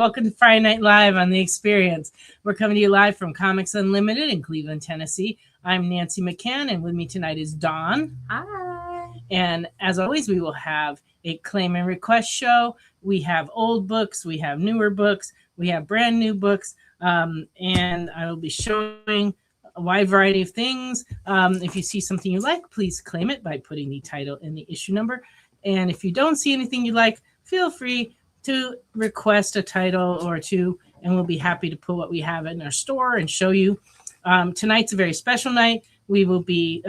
welcome to Friday Night Live on The Experience. We're coming to you live from Comics Unlimited in Cleveland, Tennessee. I'm Nancy McCann, and with me tonight is Dawn. Hi. And as always, we will have a claim and request show. We have old books, we have newer books, we have brand new books, and I will be showing a wide variety of things. If you see something you like, please claim it by putting the title and the issue number. And if you don't see anything you like, feel free to request a title or two, and we'll be happy to put what we have in our store and show you. Tonight's a very special night. We will be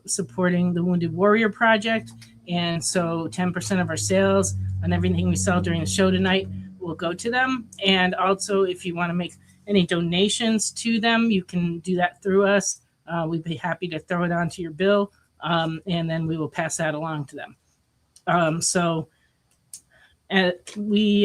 supporting the Wounded Warrior Project, and so 10% of our sales on everything we sell during the show tonight will go to them. And also, if you want to make any donations to them, you can do that through us. We'd be happy to throw it onto your bill, and then we will pass that along to them. We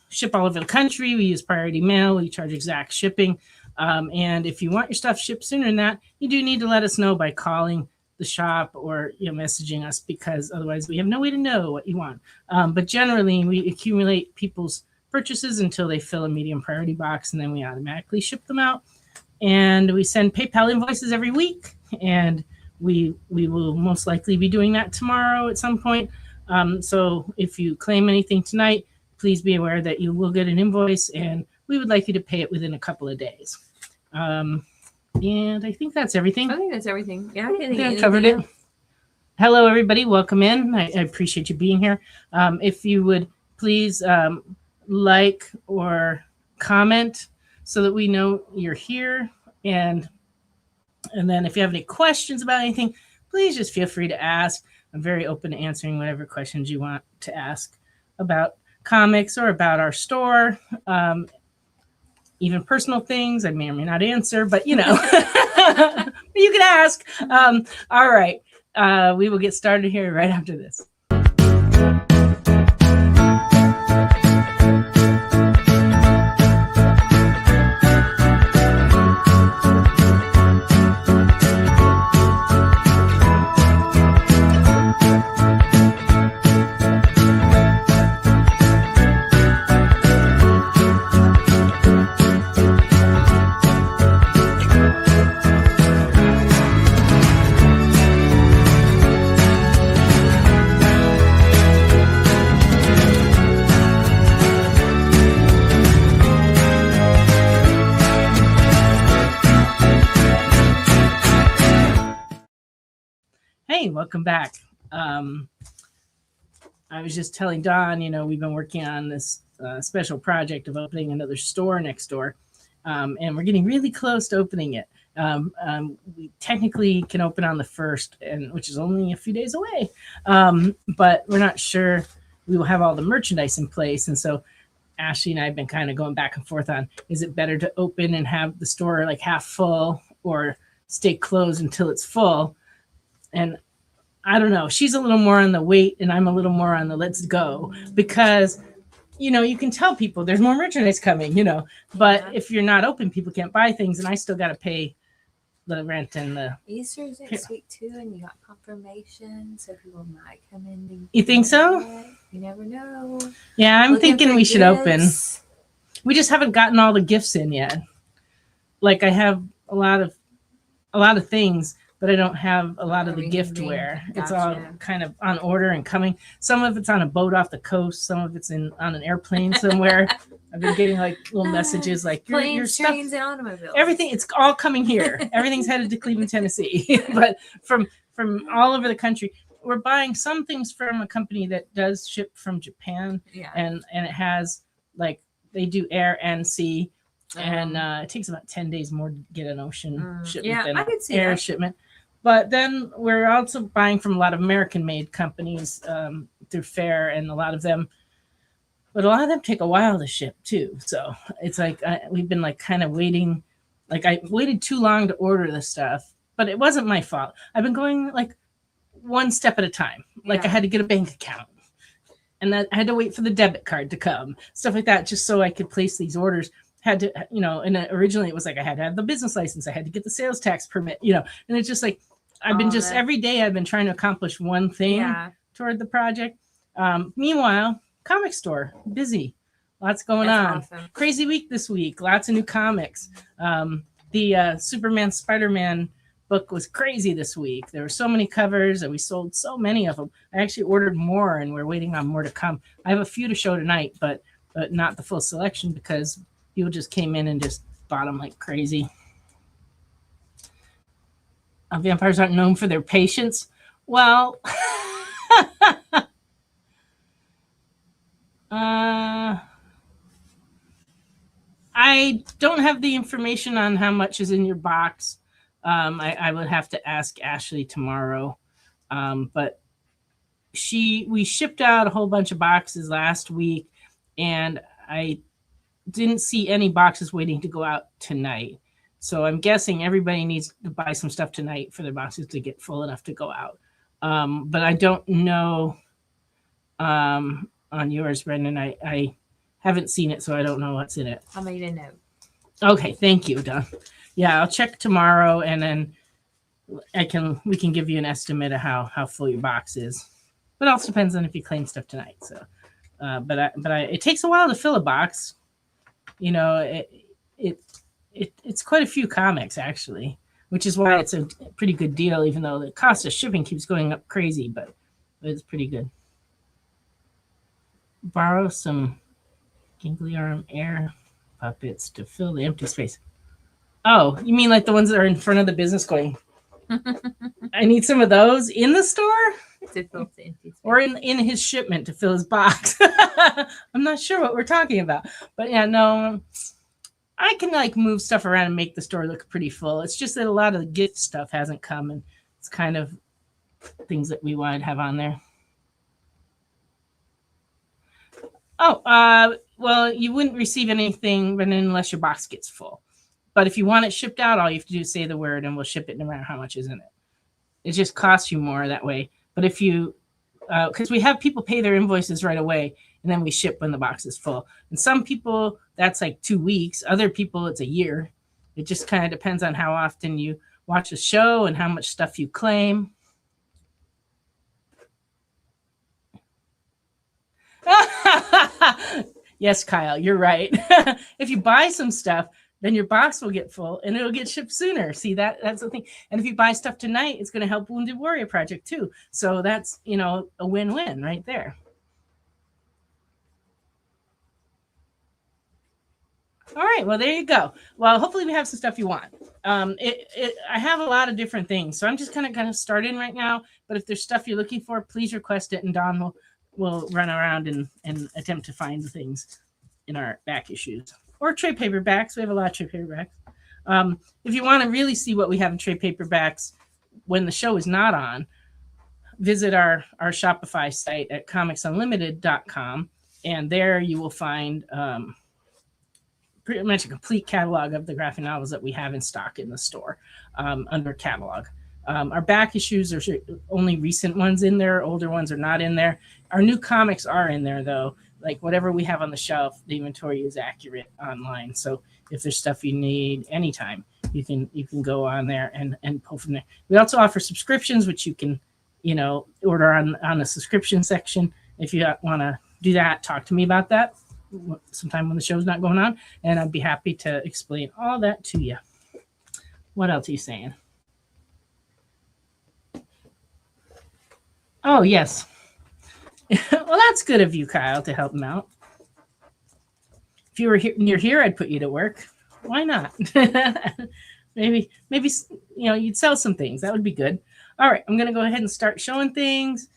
ship all over the country. We use priority mail. We charge exact shipping. And if you want your stuff shipped sooner than that, you do need to let us know by calling the shop or messaging us, because otherwise we have no way to know what you want. But generally, we accumulate people's purchases until they fill a medium priority box, and then we automatically ship them out. And we send PayPal invoices every week, and we will most likely be doing that tomorrow at some point. So if you claim anything tonight, please be aware that you will get an invoice, and we would like you to pay it within a couple of days. And I think that's everything. I think that's everything. Yeah, I think I covered it. Hello, everybody. Welcome in. I appreciate you being here. If you would please like or comment so that we know you're here. And then if you have any questions about anything, please just feel free to ask. I'm very open to answering whatever questions you want to ask about comics or about our store. Even personal things I may or may not answer, but you can ask. All right. We will get started here right after this. Hey, welcome back. I was just telling Dawn, we've been working on this special project of opening another store next door, and we're getting really close to opening it. We technically can open on the 1st, which is only a few days away, but we're not sure we will have all the merchandise in place. And so Ashley and I have been kind of going back and forth on, is it better to open and have the store like half full or stay closed until it's full? And I don't know. She's a little more on the wait, and I'm a little more on the let's go, because, you can tell people there's more merchandise coming, but if you're not open, people can't buy things, and I still got to pay the rent and the Easter's next week too, and you got confirmation, so people might come in. You think so? You never know. Yeah, I'm thinking we should open. gifts. We just haven't gotten all the gifts in yet. Like, I have a lot of things, but I don't have a lot of the giftware. Gotcha. It's all kind of on order and coming. Some of it's on a boat off the coast. Some of it's on an airplane somewhere. I've been getting like little messages like your stuff, trains, and automobiles. everything. It's all coming here. Everything's headed to Cleveland, Tennessee. But from all over the country, we're buying some things from a company that does ship from Japan. Yeah. And it has like, they do air and sea. And it takes about 10 days more to get an ocean shipment than I could see air that. shipment. But then we're also buying from a lot of American-made companies through Fair, and a lot of them take a while to ship too. So it's like we've been like kind of waiting. Like, I waited too long to order the stuff, but it wasn't my fault. I've been going like one step at a time. Like, I had to get a bank account, and then I had to wait for the debit card to come, stuff like that, just so I could place these orders. Had to, and originally it was like I had to have the business license, I had to get the sales tax permit, and it's just like I've been every day I've been trying to accomplish one thing toward the project. Meanwhile, comic store busy, Lots going That's on. awesome. Crazy week this week. Lots of new comics. The Superman Spider-Man book was crazy this week. There were so many covers and we sold so many of them. I actually ordered more and we're waiting on more to come. I have a few to show tonight, but not the full selection because people just came in and just bought them like crazy. Vampires aren't known for their patience. Well, I don't have the information on how much is in your box. I would have to ask Ashley tomorrow. But we shipped out a whole bunch of boxes last week, and I didn't see any boxes waiting to go out tonight. So I'm guessing everybody needs to buy some stuff tonight for their boxes to get full enough to go out. But I don't know on yours, Brendan. I haven't seen it, so I don't know what's in it. I made a note. Okay, thank you, Don. Yeah, I'll check tomorrow, and then we can give you an estimate of how full your box is. But it also depends on if you claim stuff tonight. So, it takes a while to fill a box. You know, it's quite a few comics actually, which is why it's a pretty good deal, even though the cost of shipping keeps going up crazy. But it's pretty good. Borrow some Ginkly arm air puppets to fill the empty space. Oh, you mean like the ones that are in front of the business going, I need some of those in the store? To fill the empty space. Or in his shipment to fill his box. I'm not sure what we're talking about. But yeah, no, I can like move stuff around and make the store look pretty full. It's just that a lot of the gift stuff hasn't come, and it's kind of things that we wanted to have on there. Oh, well, you wouldn't receive anything unless your box gets full. But if you want it shipped out, all you have to do is say the word and we'll ship it no matter how much is in it. It just costs you more that way. But if you, because we have people pay their invoices right away and then we ship when the box is full. And some people, that's like 2 weeks. Other people, it's a year. It just kind of depends on how often you watch a show and how much stuff you claim. Yes, Kyle, you're right. If you buy some stuff, then your box will get full and it'll get shipped sooner. See, that's the thing. And if you buy stuff tonight, it's going to help Wounded Warrior Project too. So that's, a win-win right there. All right, well, there you go. Well, hopefully we have some stuff you want. I have a lot of different things, so I'm just kind of starting right now. But if there's stuff you're looking for, please request it, and Don will run around and attempt to find the things in our back issues. Or trade paperbacks. We have a lot of trade paperbacks. If you want to really see what we have in trade paperbacks when the show is not on, visit our Shopify site at comicsunlimited.com, and there you will find pretty much a complete catalog of the graphic novels that we have in stock in the store under catalog. Our back issues are only recent ones in there. Older ones are not in there. Our new comics are in there, though. Like whatever we have on the shelf, the inventory is accurate online. So if there's stuff you need anytime, you can go on there and pull from there. We also offer subscriptions, which you can, order on the subscription section. If you want to do that, talk to me about that sometime when the show's not going on, and I'd be happy to explain all that to you. What else are you saying? Oh, yes. Well, that's good of you, Kyle, to help him out. If you were near here, I'd put you to work. Why not? maybe you'd sell some things. That would be good. All right, I'm gonna go ahead and start showing things.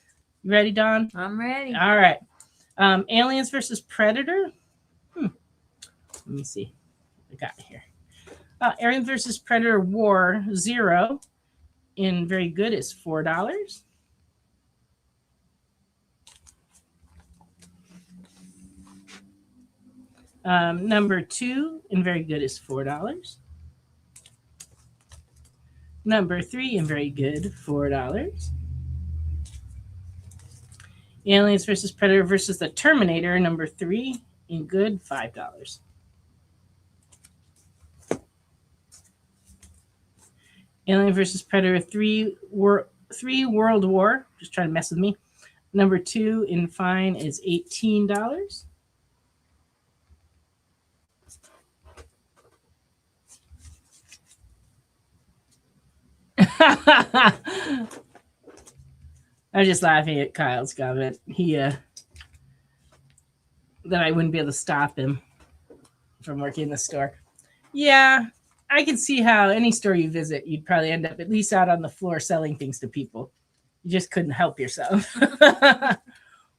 You ready, Don? I'm ready. All right. Aliens versus Predator. Let me see what I got here. Aliens versus Predator War 0 in very good is $4. Number 2 in very good is $4. Number 3 in very good, $4. Aliens versus Predator versus the Terminator, number 3 in good, $5. Alien versus Predator 3 World War, just trying to mess with me. Number 2 in fine is $18. I'm just laughing at Kyle's comment. That I wouldn't be able to stop him from working in the store. Yeah, I can see how any store you visit, you'd probably end up at least out on the floor selling things to people. You just couldn't help yourself.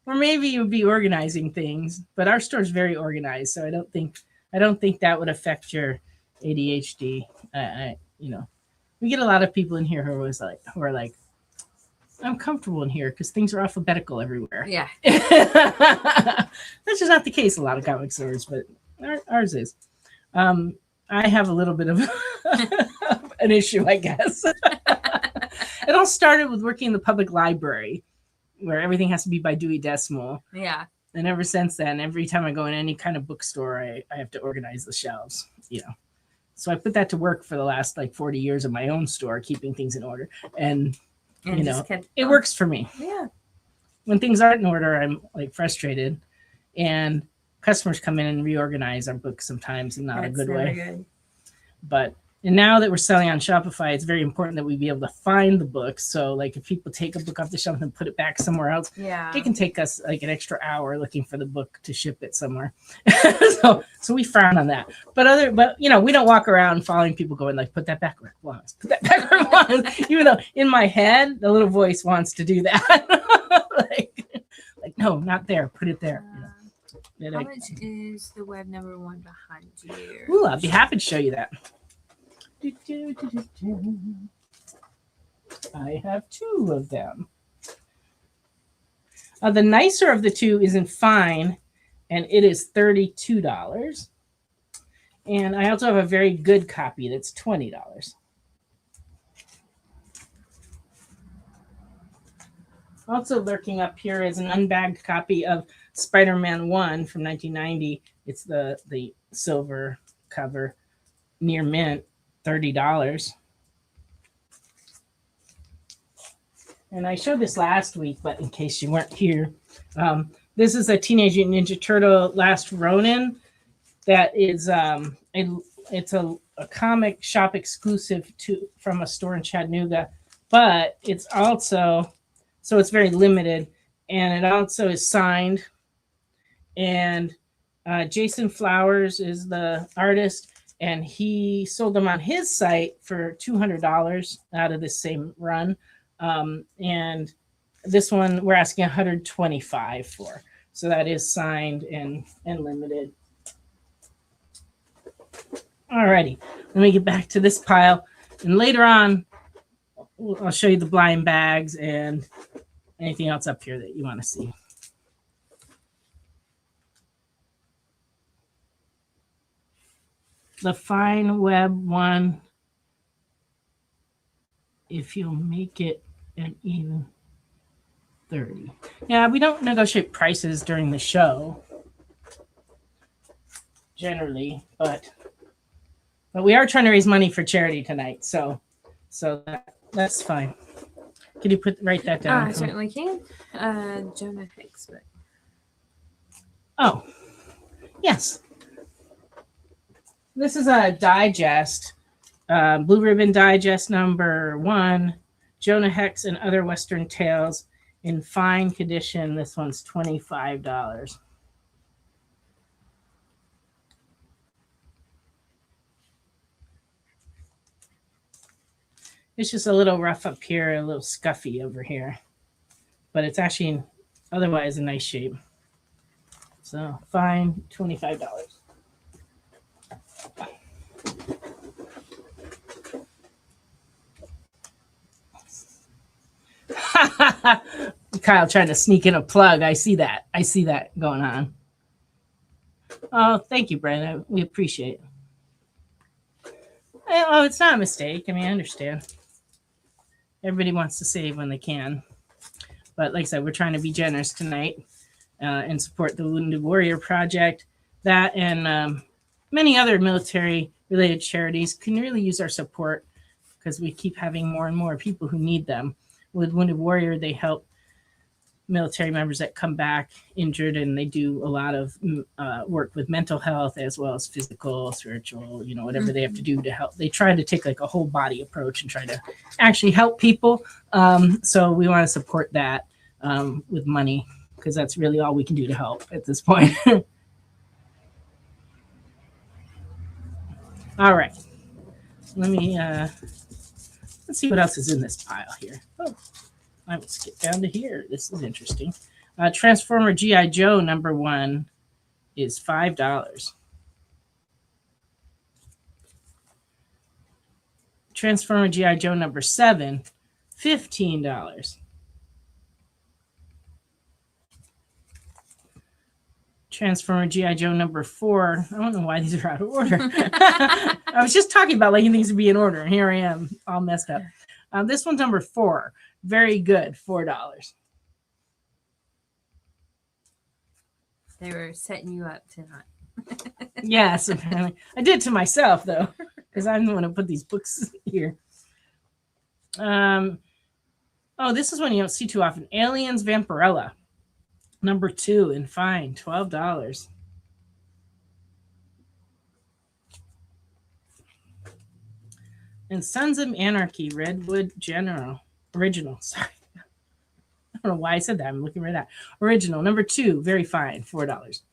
Or maybe you'd be organizing things, but our store's very organized, so I don't think that would affect your ADHD. We get a lot of people in here who are like, I'm comfortable in here because things are alphabetical everywhere. Yeah. That's just not the case in a lot of comic stores, but ours is. I have a little bit of an issue, I guess. It all started with working in the public library, where everything has to be by Dewey Decimal. Yeah. And ever since then, every time I go in any kind of bookstore, I have to organize the shelves, So I put that to work for the last 40 years of my own store, keeping things in order. And it works for me. Yeah. When things aren't in order, I'm frustrated. And customers come in and reorganize our books sometimes in not a good way. Good. But and now that we're selling on Shopify, it's very important that we be able to find the books. So if people take a book off the shelf and put it back somewhere else, it can take us an extra hour looking for the book to ship it somewhere. so we frown on that. But we don't walk around following people going put that back where it was, put that back where it was. Even though in my head the little voice wants to do that. No, not there. Put it there. How much is the web number 1 behind you? Ooh, I'll be happy to show you that. I have 2 of them. The nicer of the 2 is in fine, and it is $32. And I also have a very good copy that's $20. Also lurking up here is an unbagged copy of Spider-Man 1 from 1990. It's the silver cover, near mint. $30. And I showed this last week, but in case you weren't here, this is a Teenage Mutant Ninja Turtle Last Ronin. That is it's a comic shop exclusive from a store in Chattanooga, but it's also it's very limited, and it also is signed. And Jason Flowers is the artist. And he sold them on his site for $200 out of this same run. And this one we're asking $125 for. So that is signed and limited. Alrighty, let me get back to this pile. And later on, I'll show you the blind bags and anything else up here that you want to see. The fine web one, if you'll make it an even 30. Yeah, we don't negotiate prices during the show generally, but we are trying to raise money for charity tonight, so that's fine. Can you write that down? I certainly can. Jonah Hicks. Oh, yes. This is a digest, Blue Ribbon Digest number 1, Jonah Hex and Other Western Tales in fine condition. This one's $25. It's just a little rough up here, a little scuffy over here, but it's actually otherwise in nice shape. So fine, $25. Kyle trying to sneak in a plug. I see that going on. Oh, thank you, Brandon. We appreciate it. Oh, it's not a mistake. I mean, I understand. Everybody wants to save when they can. But like I said, we're trying to be generous tonight and support the Wounded Warrior Project. That and many other military-related charities can really use our support because we keep having more and more people who need them. With Wounded Warrior, they help military members that come back injured, and they do a lot of work with mental health as well as physical, spiritual, whatever they have to do to help. They try to take like a whole body approach and try to actually help people. So we want to support that with money, because that's really all we can do to help at this point. All right. Let's see what else is in this pile here. Oh, I will skip down to here. This is interesting. Transformer G.I. Joe #1 is $5. Transformer G.I. Joe #7, $15. Transformer G.I. Joe #4. I don't know why these are out of order. I was just talking about liking things to be in order, and here I am, all messed up. This one's #4. Very good, $4. They were setting you up tonight. Yes, apparently. I did to myself, though, because I'm the one who put these books here. This is one you don't see too often. Aliens Vampirella. #2 and fine, $12. And Sons of Anarchy, Redwood Original. Sorry. I don't know why I said that. I'm looking right at original. #2, very fine, $4.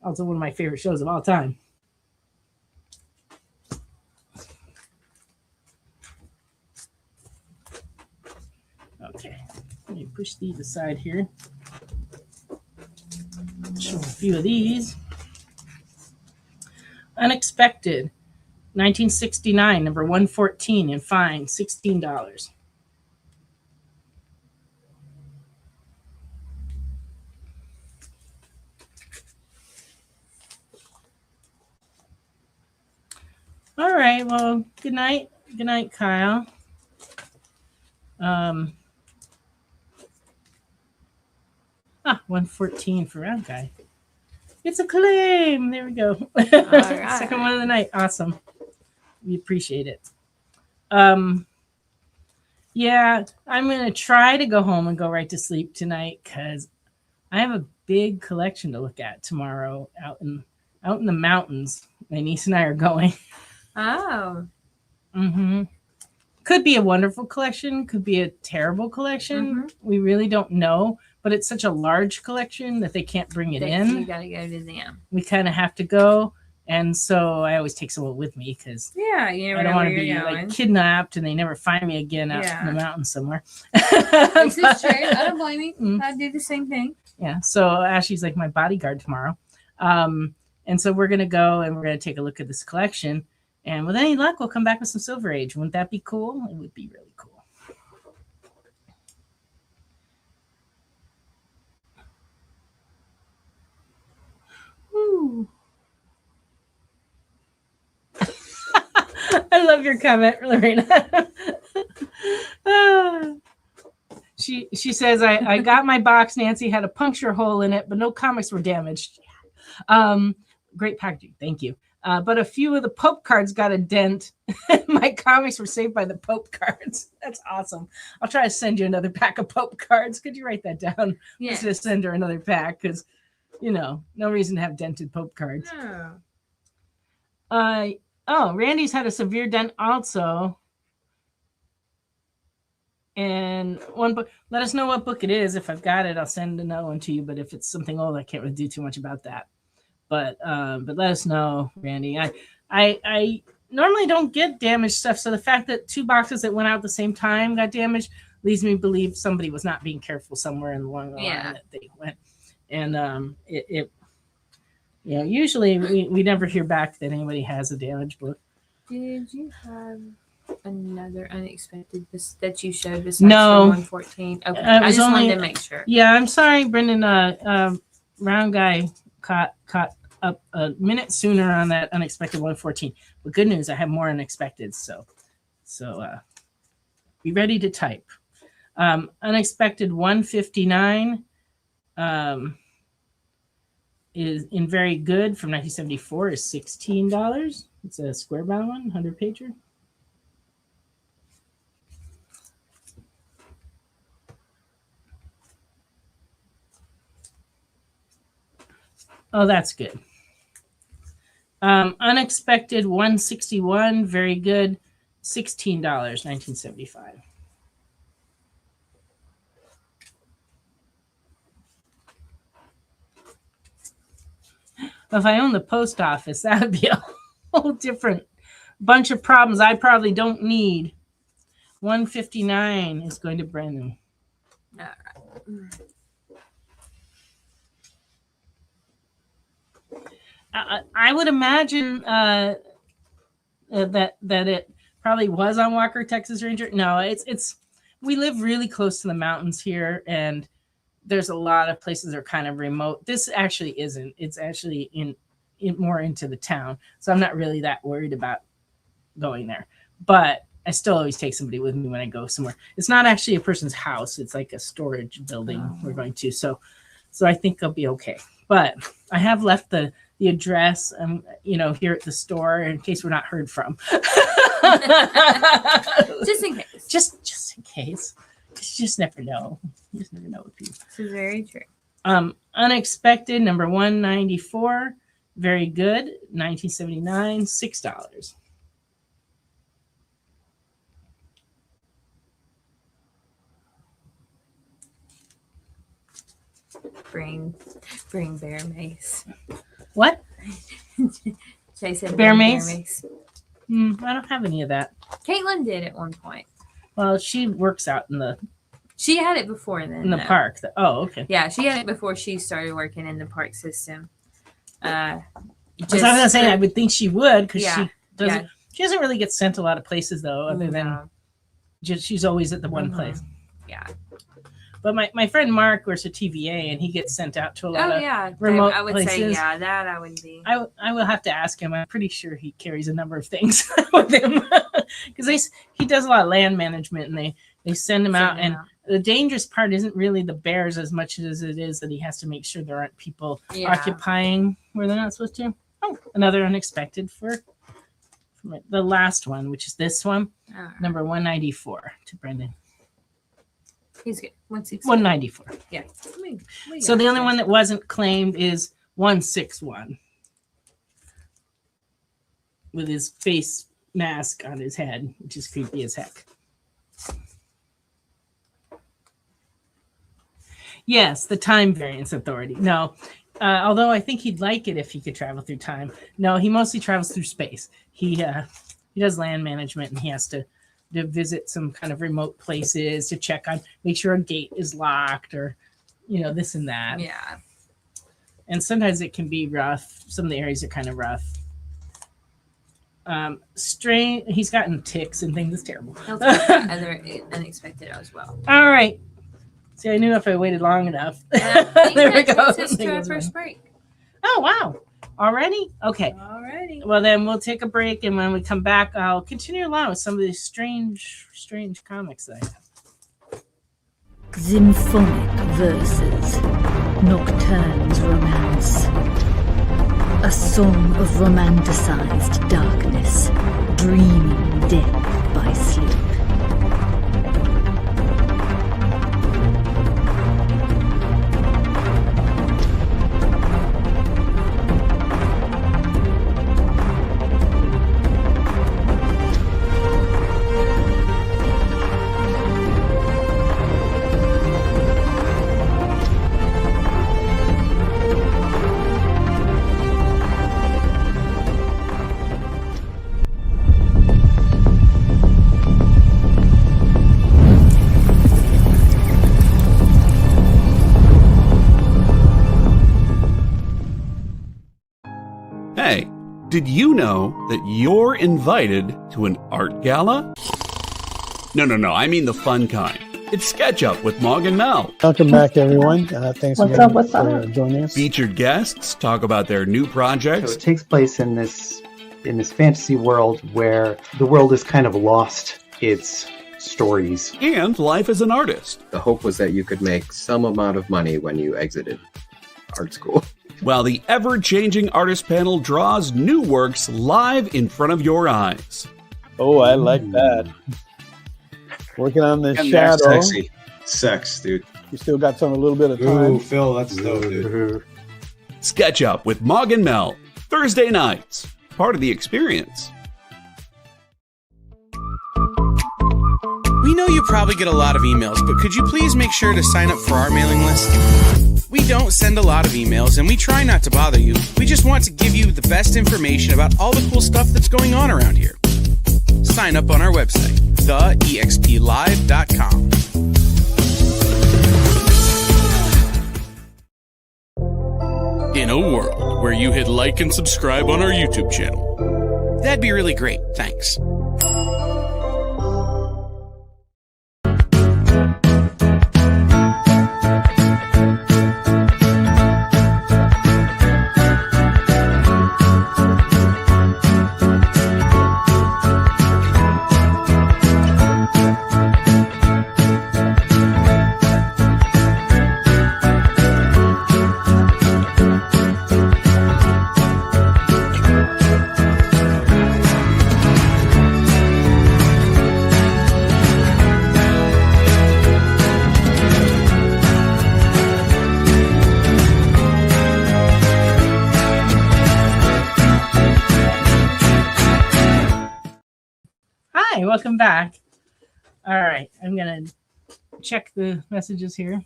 Also one of my favorite shows of all time. Okay, let me push these aside here. Show a few of these. Unexpected, 1969, #114 and fine, $16. All right, well, good night. Good night, Kyle. 114 for Round Guy. It's a claim. There we go. Right. Second one of the night. Awesome. We appreciate it. Yeah, I'm going to try to go home and go right to sleep tonight, because I have a big collection to look at tomorrow out in the mountains. My niece and I are going. Oh. Mm-hmm. Could be a wonderful collection, could be a terrible collection. Mm-hmm. We really don't know, but it's such a large collection that they can't bring it in. You got to go to them. We kind of have to go, and so I always take someone with me, because Yeah, you never I don't know want where to be you're like going. kidnapped and they never find me again out in the mountains somewhere. This is true. I don't blame you. Mm. I'd do the same thing. Yeah, so Ashley's like my bodyguard tomorrow. And so we're going to go and we're going to take a look at this collection. And with any luck, we'll come back with some Silver Age. Wouldn't that be cool? It would be really cool. Woo. I love your comment, Lorena. She says, I got my box. Nancy had a puncture hole in it, but no comics were damaged. Great packaging. Thank you. But a few of the Pope cards got a dent. My comics were saved by the Pope cards. That's awesome. I'll try to send you another pack of Pope cards. Could you write that down? Yeah. Let's just send her another pack, because, no reason to have dented Pope cards. No. Randy's had a severe dent also. And one book, let us know what book it is. If I've got it, I'll send another one to you. But if it's something old, I can't really do too much about that. But let us know, Randy. I normally don't get damaged stuff, so the fact that 2 boxes that went out at the same time got damaged leads me to believe somebody was not being careful somewhere along the line that they went. And usually we never hear back that anybody has a damaged book. Did you have another unexpected that you showed besides No. 114? Okay, I just wanted to make sure. Yeah, I'm sorry, Brendan. Round Guy caught up a minute sooner on that unexpected 114. But good news, I have more unexpected. So be ready to type. Unexpected 159 is in very good from 1974 is $16. It's a square bound one, 100 pager. Oh, that's good. Unexpected 161, very good. $16, 1975. If I owned the post office, that would be a whole different bunch of problems I probably don't need. 159 is going to Brendan. All right. I would imagine that it probably was on Walker, Texas Ranger. No, it's we live really close to the mountains here, and there's a lot of places that are kind of remote. This actually isn't. It's actually in more into the town, so I'm not really that worried about going there. But I still always take somebody with me when I go somewhere. It's not actually a person's house. It's like a storage building we're going to. So I think I'll be okay. But I have left the address, here at the store in case we're not heard from. Just in case. Just in case. You just never know. You just never know with people. This is very true. Unexpected, number 194. Very good. 1979, $6. Bring bear mace. What? Jay said Bear bring mace? I don't have any of that. Caitlin did at one point. Well, she works out in the She had it before then. park. Oh, okay. Yeah, she had it before she started working in the park system. I was gonna say I would think she would because Yeah, she doesn't. yeah. She doesn't really get sent a lot of places though, other than she's always at the one place. Yeah. But my friend Mark works at TVA, and he gets sent out to a lot of remote I would places. say that I would be. I will have to ask him. I'm pretty sure he carries a number of things with him because he does a lot of land management, and they send him out. And the dangerous part isn't really the bears as much as it is that he has to make sure there aren't people occupying where they're not supposed to. Oh, another unexpected for the last one, which is this one, number 194 to Brendan. He's good. 194. Yeah. So the only one that wasn't claimed is 161 with his face mask on his head, which is creepy as heck. Yes, the time variance authority. No, although I think he'd like it if he could travel through time. No, he mostly travels through space. He does land management, and he has to visit some kind of remote places to check on, make sure a gate is locked or, this and that. Yeah. And sometimes it can be rough. Some of the areas are kind of rough. He's gotten ticks and things. It's terrible. Other unexpected as well. All right. See, I knew if I waited long enough. There we go. This to our first break. Oh, wow. Already? Okay. Alrighty. Well, then we'll take a break, and when we come back, I'll continue along with some of these strange comics that I have. Symphonic verses, Nocturne's romance. A song of romanticized darkness, dreaming death by sleep. Hey, did you know that you're invited to an art gala? No, I mean the fun kind. It's SketchUp with Mog and Mel. Welcome back, everyone. Thanks for joining us. Featured guests talk about their new projects. So it takes place in this fantasy world where the world has kind of lost its stories. And life as an artist. The hope was that you could make some amount of money when you exited art school. While the ever-changing artist panel draws new works live in front of your eyes. Oh, I like that. Working on this And shadow. sexy. Sex, dude. You still got a little bit of time. Ooh, Phil, that's dope, dude. Sketch Up with Mog and Mel, Thursday nights. Part of the experience. We know you probably get a lot of emails, but could you please make sure to sign up for our mailing list? We don't send a lot of emails, and we try not to bother you. We just want to give you the best information about all the cool stuff that's going on around here. Sign up on our website, theexplive.com. In a world where you hit like and subscribe on our YouTube channel, that'd be really great. Thanks. Hi, welcome back. All right, I'm going to check the messages here.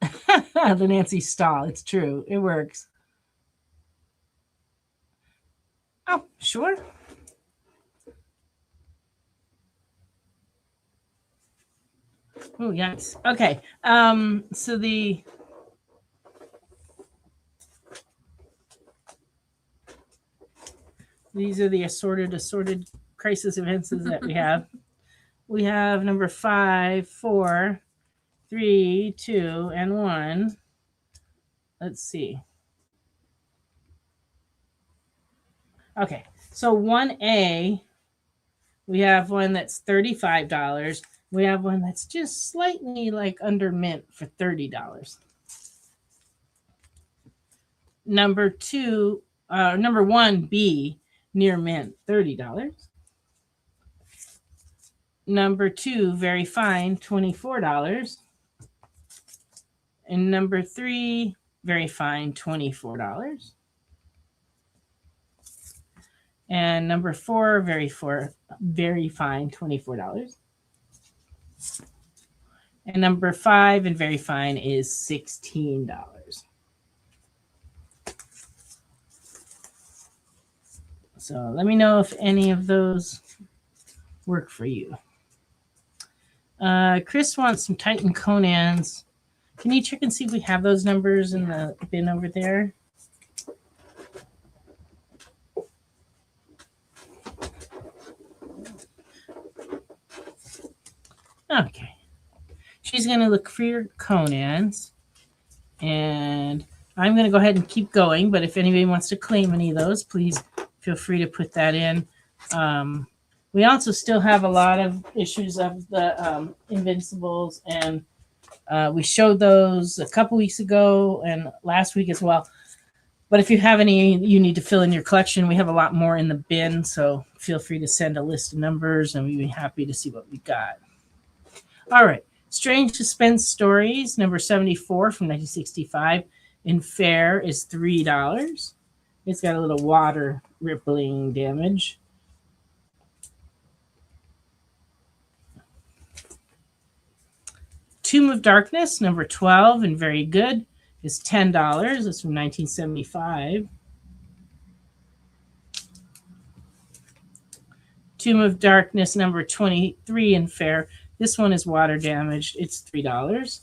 The Nancy Stahl, it's true. It works. Oh, sure. Oh, yes. Okay. So these are the assorted crisis events that we have. We have number 5, 4, 3, 2, and 1. Let's see. Okay, so 1A, we have one that's $35. We have one that's just slightly like under mint for $30. Number 1B, near mint, $30. Number 2, very fine, $24. And number 3, very fine, $24. And number 4, very fine, $24. And number 5 and very fine is $16. So let me know if any of those work for you. Chris wants some Titan Conans. Can you check and see if we have those numbers in the bin over there? Okay. She's going to look for your Conans. And I'm going to go ahead and keep going. But if anybody wants to claim any of those, please feel free to put that in. We also still have a lot of issues of the Invincibles. And we showed those a couple weeks ago and last week as well. But if you have any you need to fill in your collection, we have a lot more in the bin. So feel free to send a list of numbers and we'd be happy to see what we got. All right. Strange Suspense Stories, number 74 from 1965 in fair is $3. It's got a little water rippling damage. Tomb of Darkness, number 12 and very good, is $10. It's from 1975. Tomb of Darkness, number 23 in fair. This one is water damaged. It's $3.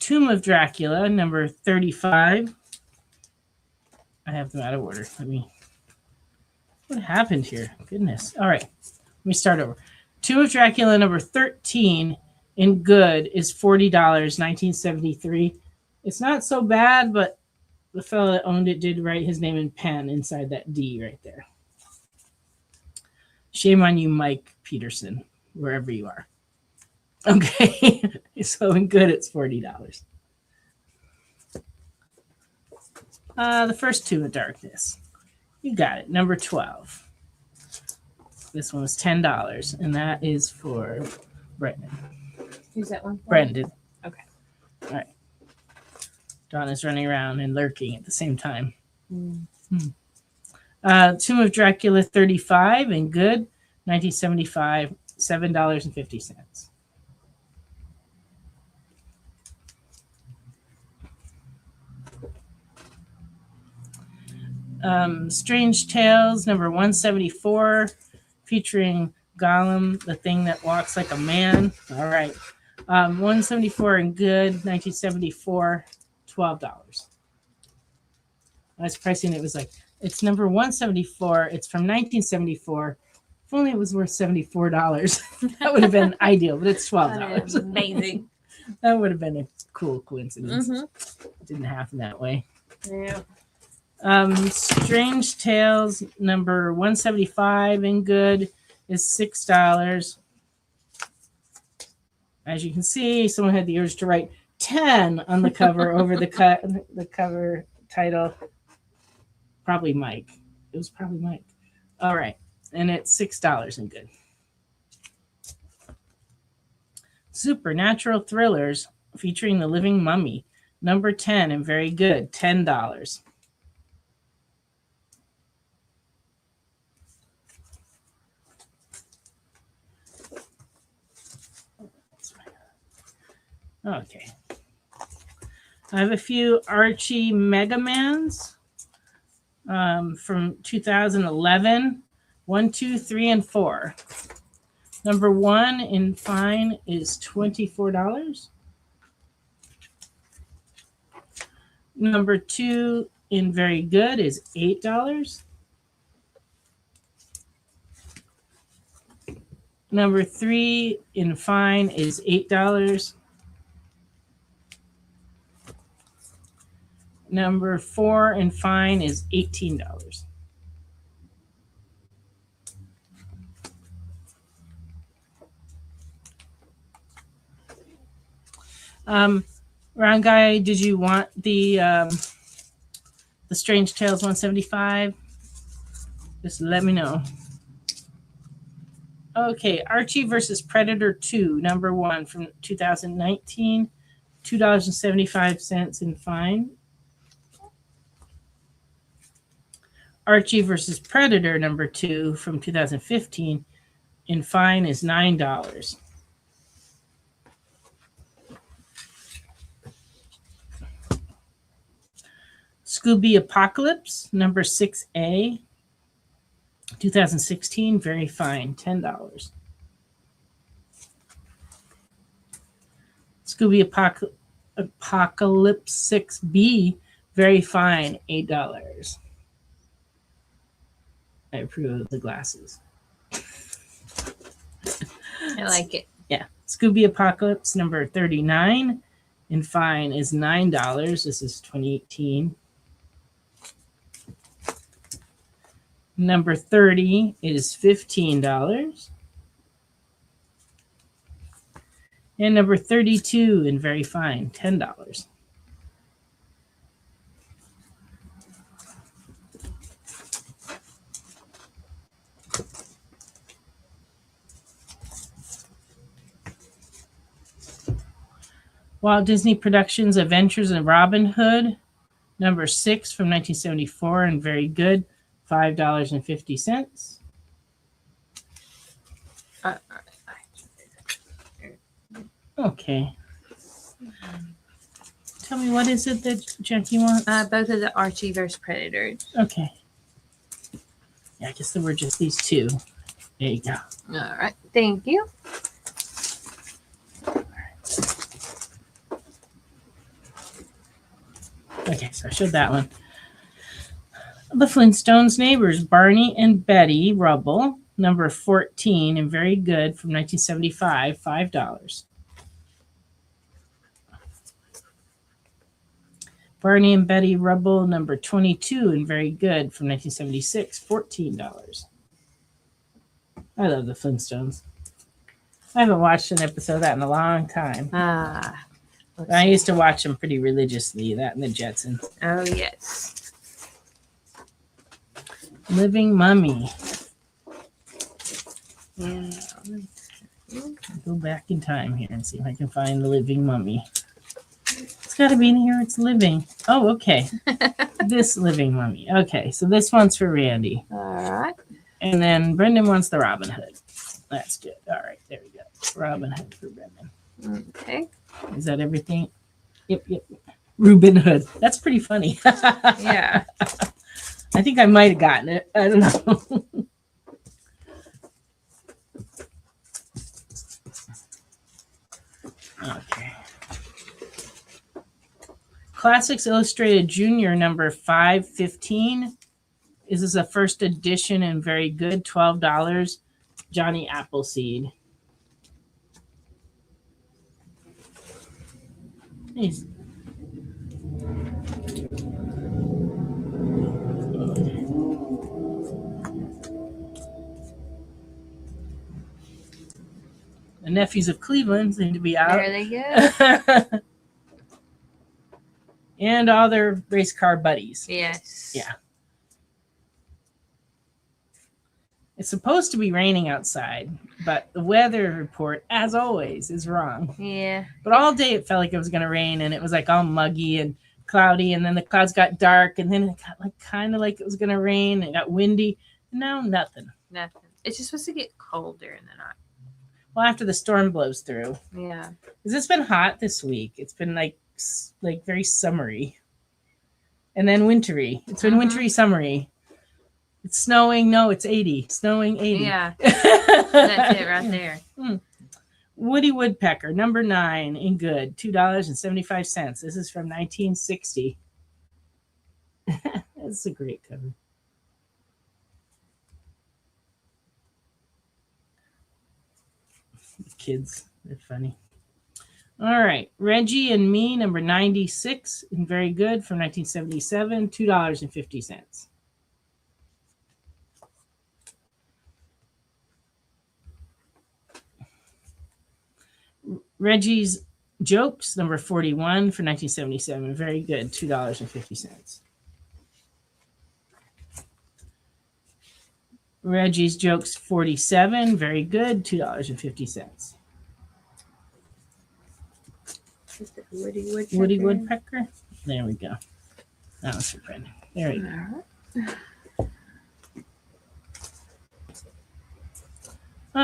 Tomb of Dracula, number 35. I have them out of order. What happened here? Goodness. All right. Let me start over. Tomb of Dracula, number 13 in good is $40, 1973. It's not so bad, but the fellow that owned it did write his name in pen inside that D right there. Shame on you, Mike Peterson, wherever you are. Okay, so in good, it's $40. The first Tomb of Darkness. You got it, number 12. This one was $10, and that is for Brendan. Who's that one for? Brendan. Okay. All right. Donna's running around and lurking at the same time. Tomb of Dracula 35 and good, 1975, $7.50. Strange Tales number 174, featuring Gollum, the thing that walks like a man. All right. 174 and good, 1974, $12. I was pricing it was like, it's number 174. It's from 1974. If only it was worth $74. That would have been ideal, but it's $12. That is amazing. That would have been a cool coincidence. Mm-hmm. It didn't happen that way. Yeah. Strange Tales number 175 and good is $6. As you can see, someone had the urge to write 10 on the cover over the cover title. Probably Mike. It was probably Mike. All right. And it's $6 and good. Supernatural Thrillers featuring the Living Mummy, number 10 and very good, $10. Okay. I have a few Archie Megamans from 2011. 1, 2, 3, and 4. Number 1 in fine is $24. Number 2 in very good is $8. Number 3 in fine is $8. Number 4 in fine is $18. Round guy, did you want the Strange Tales 175? Just let me know. Okay, Archie versus Predator 2, number 1 from 2019, $2.75 in fine. Archie versus Predator number 2 from 2015 in fine is $9. Scooby Apocalypse number 6A 2016 very fine, $10. Scooby Apocalypse 6B very fine, $8. I approve of the glasses. I like it. Yeah. Scooby Apocalypse number 39 in fine is $9. This is 2018. Number 30 is $15. And number 32 in very fine, $10. Walt Disney Productions Adventures in Robin Hood, number 6 from 1974 and very good, $5.50. Okay. Tell me, what is it that Jackie wants? Both of the Archie versus Predator. Okay. Yeah, I guess there were just these two. There you go. All right. Thank you. Okay, so I showed that one. The Flintstones Neighbors, Barney and Betty Rubble, number 14 and very good from 1975, $5. Barney and Betty Rubble, number 22 and very good from 1976, $14. I love the Flintstones. I haven't watched an episode of that in a long time. I used to watch them pretty religiously, that and the Jetsons. Oh, yes. Living Mummy. And Go back in time here and see if I can find the living mummy. It's got to be in here. It's living. Oh, okay. This living mummy. Okay, so this one's for Randy. all right. And then Brendan wants the Robin Hood. That's good. All right, there we go. Robin Hood for Brendan. Okay. Is that everything? Yep. Reuben Hood. That's pretty funny. Yeah. I think I might have gotten it. I don't know. Okay. Classics Illustrated Junior number 515. This is a first edition and very good. $12. Johnny Appleseed. He's the Nephews of Cleveland seem to be out. There they go. And all their race car buddies. Yes. Yeah. It's supposed to be raining outside, but the weather report, as always, is wrong. Yeah. But all day it felt like it was going to rain, and it was like all muggy and cloudy, and then the clouds got dark, and then it got like kind of like it was going to rain. It got windy. No, nothing. Nothing. It's just supposed to get colder in the night. Well, after the storm blows through. Yeah. Because it's been hot this week. It's been like very summery. And then wintry. It's been wintry, summery. It's snowing. No, it's 80. Snowing 80. Yeah. That's it right there. Woody Woodpecker, number 9 in good, $2.75. This is from 1960. That's a great cover. Kids, they're funny. All right, Reggie and Me, number 96 and very good from 1977, $2.50. Reggie's Jokes, number 41 for 1977. Very good, $2.50. Reggie's Jokes 47, very good, $2.50. Woody Woodpecker. Woody Woodpecker. There we go. That was for Brendan. There we go.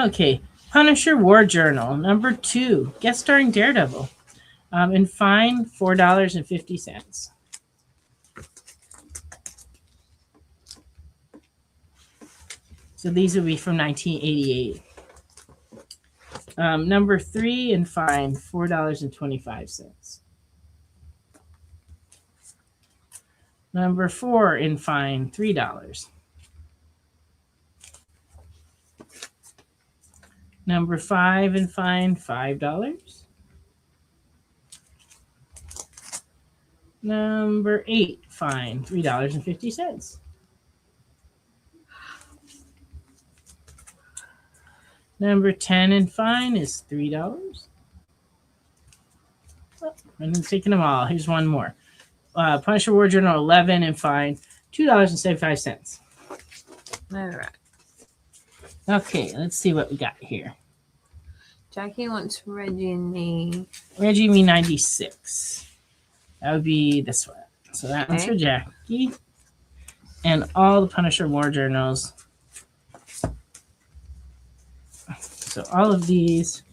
Okay. Punisher War Journal, number 2, guest starring Daredevil. In fine, $4.50. So these will be from 1988. Number 3 in fine, $4.25. Number 4 in fine, $3. Number 5 in fine, $5. Number 8 fine, $3.50. Number 10 in fine is $3. Oh, I'm taking them all. Here's one more. Punisher War Journal 11 in fine, $2.75. All right. Okay, let's see what we got here. Jackie wants Reggie and Me. Reggie Me 96. That would be this one. So that one's Okay. for Jackie. And all the Punisher War Journals. So all of these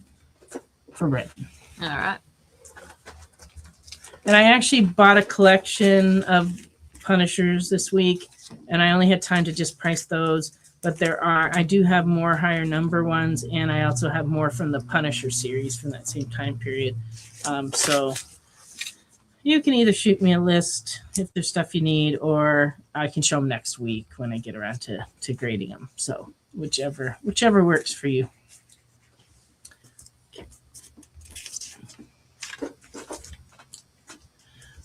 for Brendan. All right. And I actually bought a collection of Punishers this week, and I only had time to just price those. But I do have more higher number ones, and I also have more from the Punisher series from that same time period. So you can either shoot me a list if there's stuff you need, or I can show them next week when I get around to grading them. So whichever works for you.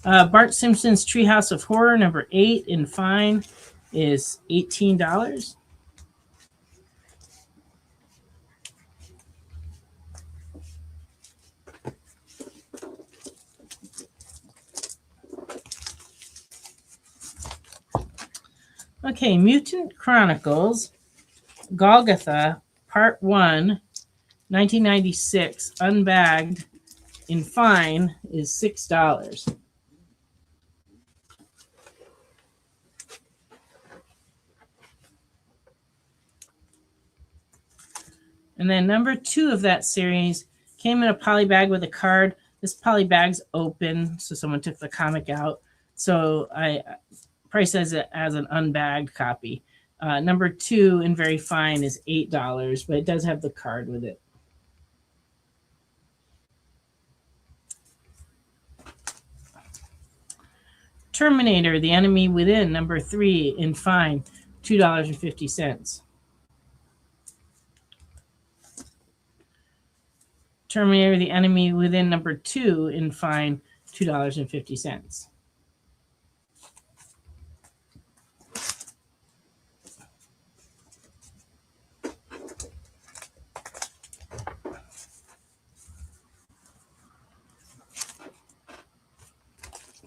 Bart Simpson's Treehouse of Horror, number 8 in fine, is $18. Okay, Mutant Chronicles, Golgotha, Part 1, 1996, unbagged in fine is $6. And then number 2 of that series came in a poly bag with a card. This poly bag's open, so someone took the comic out. So I price as it as an unbagged copy. Number 2 in very fine is $8, but it does have the card with it. Terminator, The Enemy Within, number 3 in fine, $2.50. Terminator, The Enemy Within, number 2 in fine, $2.50.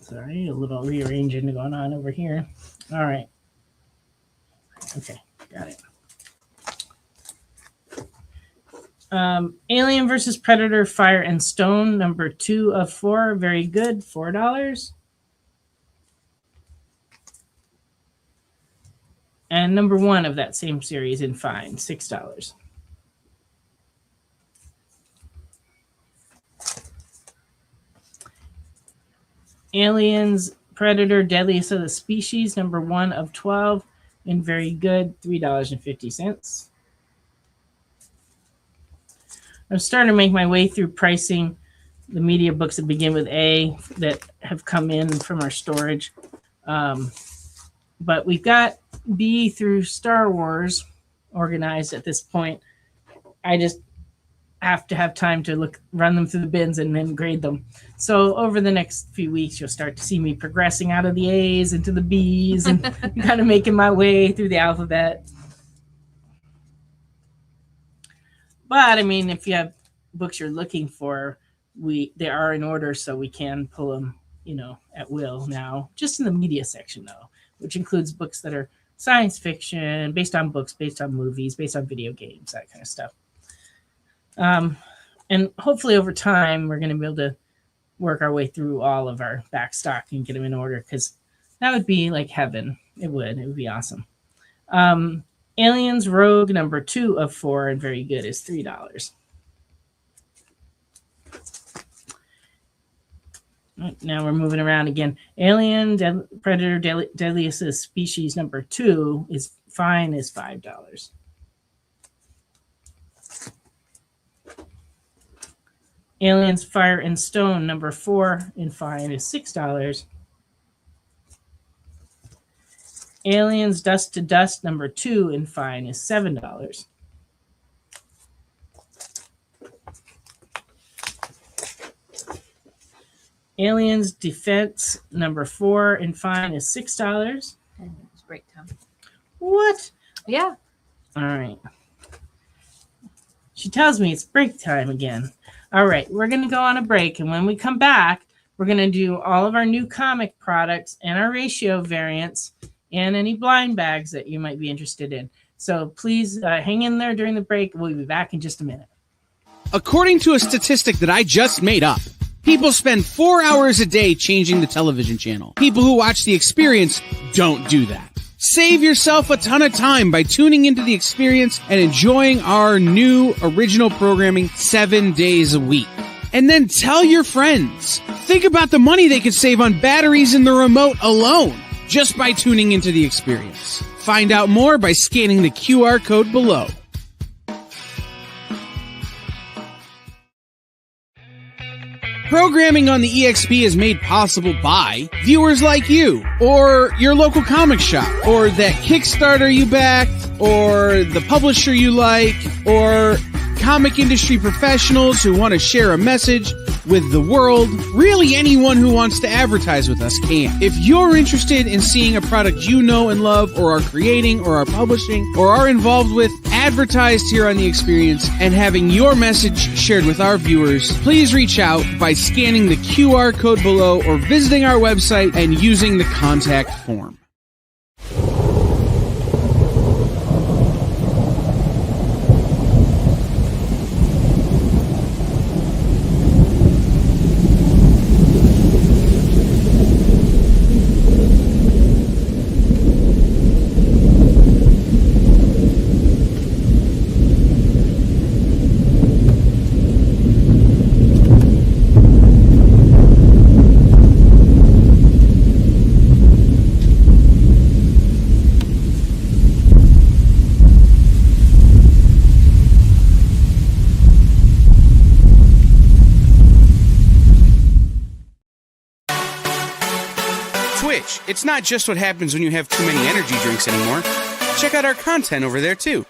Sorry, a little rearranging going on over here. All right. Okay, got it. Alien versus Predator, Fire and Stone, number 2 of 4, very good, $4. And number 1 of that same series in fine, $6. Aliens, Predator, Deadliest of the Species, number 1 of 12, and very good, $3.50. I'm starting to make my way through pricing the media books that begin with A that have come in from our storage. But we've got B through Star Wars organized at this point. I just have to have time to run them through the bins and then grade them. So over the next few weeks, you'll start to see me progressing out of the A's into the B's and kind of making my way through the alphabet. But I mean, if you have books you're looking for, they are in order, so we can pull them, at will now. Just in the media section, though, which includes books that are science fiction, based on books, based on movies, based on video games, that kind of stuff. And hopefully over time, we're going to be able to work our way through all of our back stock and get them in order, because that would be like heaven. It would be awesome. Aliens Rogue, number 2 of 4, and very good, is $3. Now we're moving around again. Alien, Predator, Deadliest of the Species, number 2 is fine, is $5. Aliens, Fire and Stone, number 4 in fine, is $6. Aliens, Dust to Dust, number 2 in fine, is $7. Aliens, Defense, number 4 in fine, is $6. And it's break time. What? Yeah. All right. She tells me it's break time again. All right, we're going to go on a break, and when we come back, we're going to do all of our new comic products and our ratio variants and any blind bags that you might be interested in. So please hang in there during the break. We'll be back in just a minute. According to a statistic that I just made up, people spend 4 hours a day changing the television channel. People who watch The Experience don't do that. Save yourself a ton of time by tuning into The Experience and enjoying our new original programming 7 days a week. And then tell your friends. Think about the money they could save on batteries in the remote alone just by tuning into The Experience. Find out more by scanning the QR code below. Programming on the EXP is made possible by viewers like you, or your local comic shop, or that Kickstarter you backed, or the publisher you like, or comic industry professionals who want to share a message with the world. Really, anyone who wants to advertise with us can. If you're interested in seeing a product you know and love, or are creating, or are publishing, or are involved with, advertised here on The Experience, and having your message shared with our viewers, please reach out by scanning the QR code below or visiting our website and using the contact form. which, it's not just what happens when you have too many energy drinks anymore. Check out our content over there, too.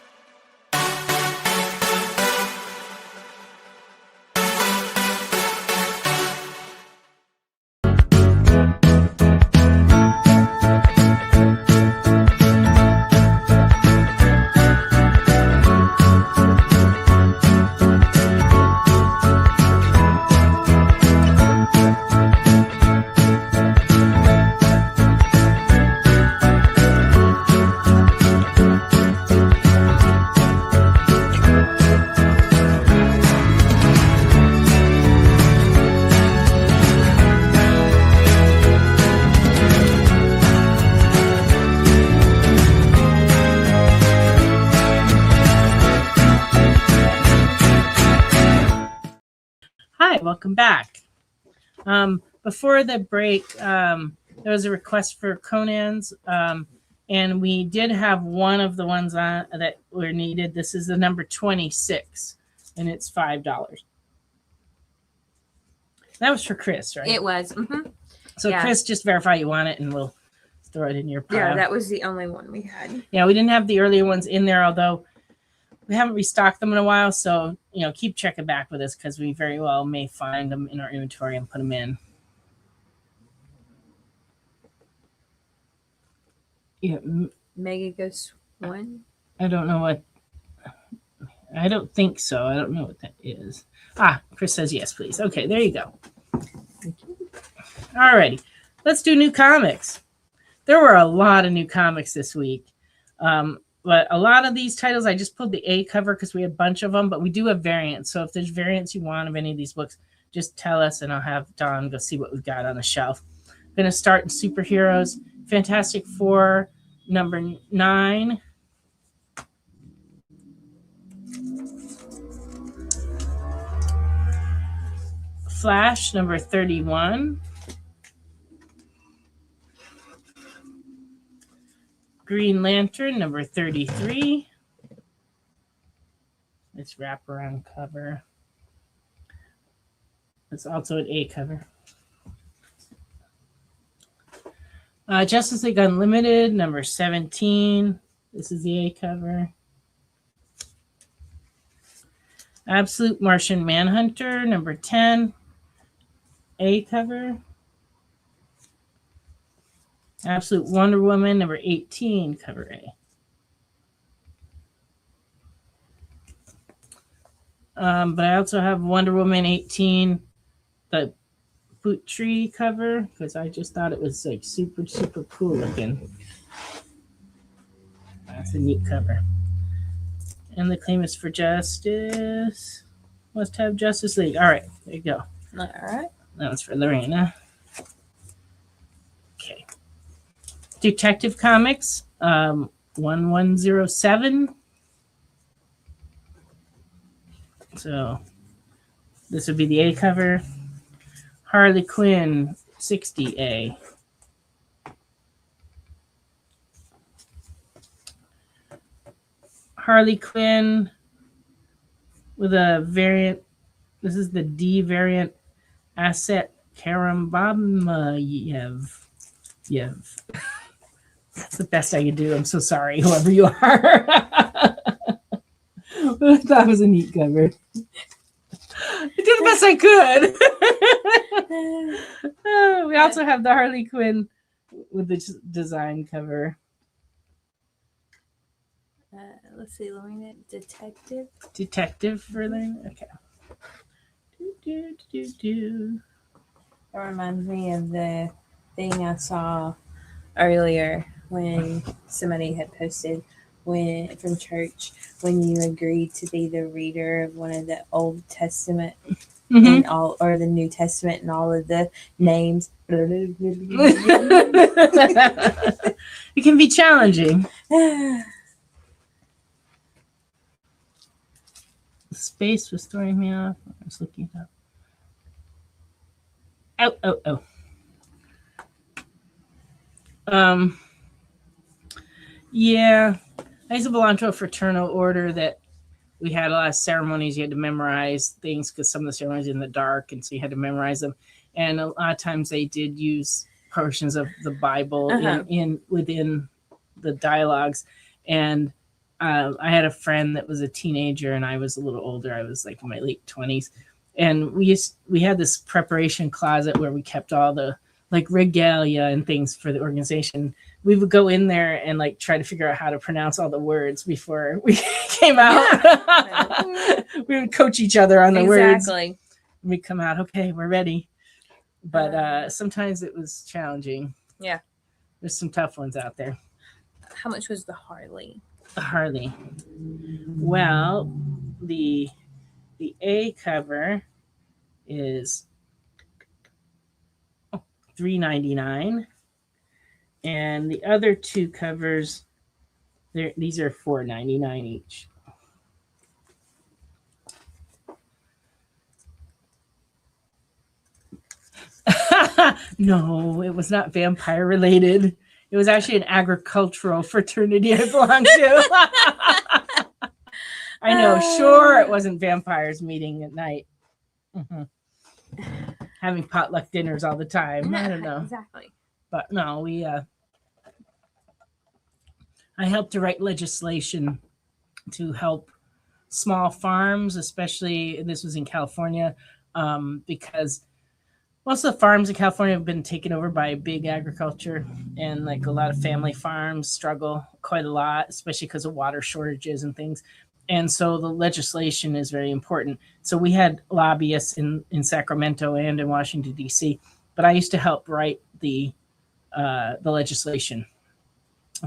Hi, welcome back. Before the break, there was a request for Conan's, and we did have one of the ones that were needed. This is the number 26, and it's $5. That was for Chris, right? It was. So yeah. Chris, just verify you want it, and we'll throw it in your pile. Yeah, that was the only one we had. Yeah, we didn't have the earlier ones in there, although we haven't restocked them in a while. So, keep checking back with us because we very well may find them in our inventory and put them in. Yeah, Mega Ghost 1? I don't know what. I don't think so. I don't know what that is. Chris says yes, please. Okay, there you go. All righty. Let's do new comics. There were a lot of new comics this week. But a lot of these titles, I just pulled the A cover because we had a bunch of them, but we do have variants. So if there's variants you want of any of these books, just tell us and I'll have Dawn go see what we've got on the shelf. I'm going to start in superheroes. Fantastic Four, number 9. Flash, number 31. Green Lantern, number 33. It's wraparound cover. It's also an A cover. Justice League Unlimited, number 17. This is the A cover. Absolute Martian Manhunter, number 10. A cover. Absolute Wonder Woman, number 18, cover A. But I also have Wonder Woman 18, the boot tree cover, because I just thought it was like super, super cool looking. That's a neat cover. And the claim is for justice. Must have Justice League. All right, there you go. All right. That was for Lorena. Okay. Detective Comics, 1107. So this would be the A cover. Harley Quinn, 60A. Harley Quinn with a variant. This is the D variant. Asset Karambamayev. That's the best I could do. I'm so sorry, whoever you are. That was a neat cover. I did the best I could. We also have the Harley Quinn with the design cover. Let's see, Lorena, Detective. Detective for them? Okay. That reminds me of the thing I saw earlier when somebody had posted from church when you agreed to be the reader of one of the Old Testament and all, or the New Testament and all of the names. It can be challenging. The space was throwing me off. I was looking it up. Yeah, I used to belong to a fraternal order that we had a lot of ceremonies. You had to memorize things because some of the ceremonies are in the dark, and so you had to memorize them. And a lot of times they did use portions of the Bible Uh-huh. in within the dialogues. And I had a friend that was a teenager, and I was a little older. I was like in my late 20s, and we had this preparation closet where we kept all the like regalia and things for the organization. We would go in there and like try to figure out how to pronounce all the words before we came out. Yeah. We would coach each other on the words. Exactly. We'd come out, okay, we're ready. But sometimes it was challenging. Yeah. There's some tough ones out there. How much was the Harley? The Harley. Well, the A cover is $3.99, and the other two covers, these are $4.99 each. No, it was not vampire related. It was actually an agricultural fraternity I belonged to. I know, sure, it wasn't vampires meeting at night. Having potluck dinners all the time. I don't know. Exactly. But no, I helped to write legislation to help small farms, especially, and this was in California, because most of the farms in California have been taken over by big agriculture, and like a lot of family farms struggle quite a lot, especially because of water shortages and things. And so the legislation is very important. So we had lobbyists in Sacramento and in Washington, D.C., but I used to help write the legislation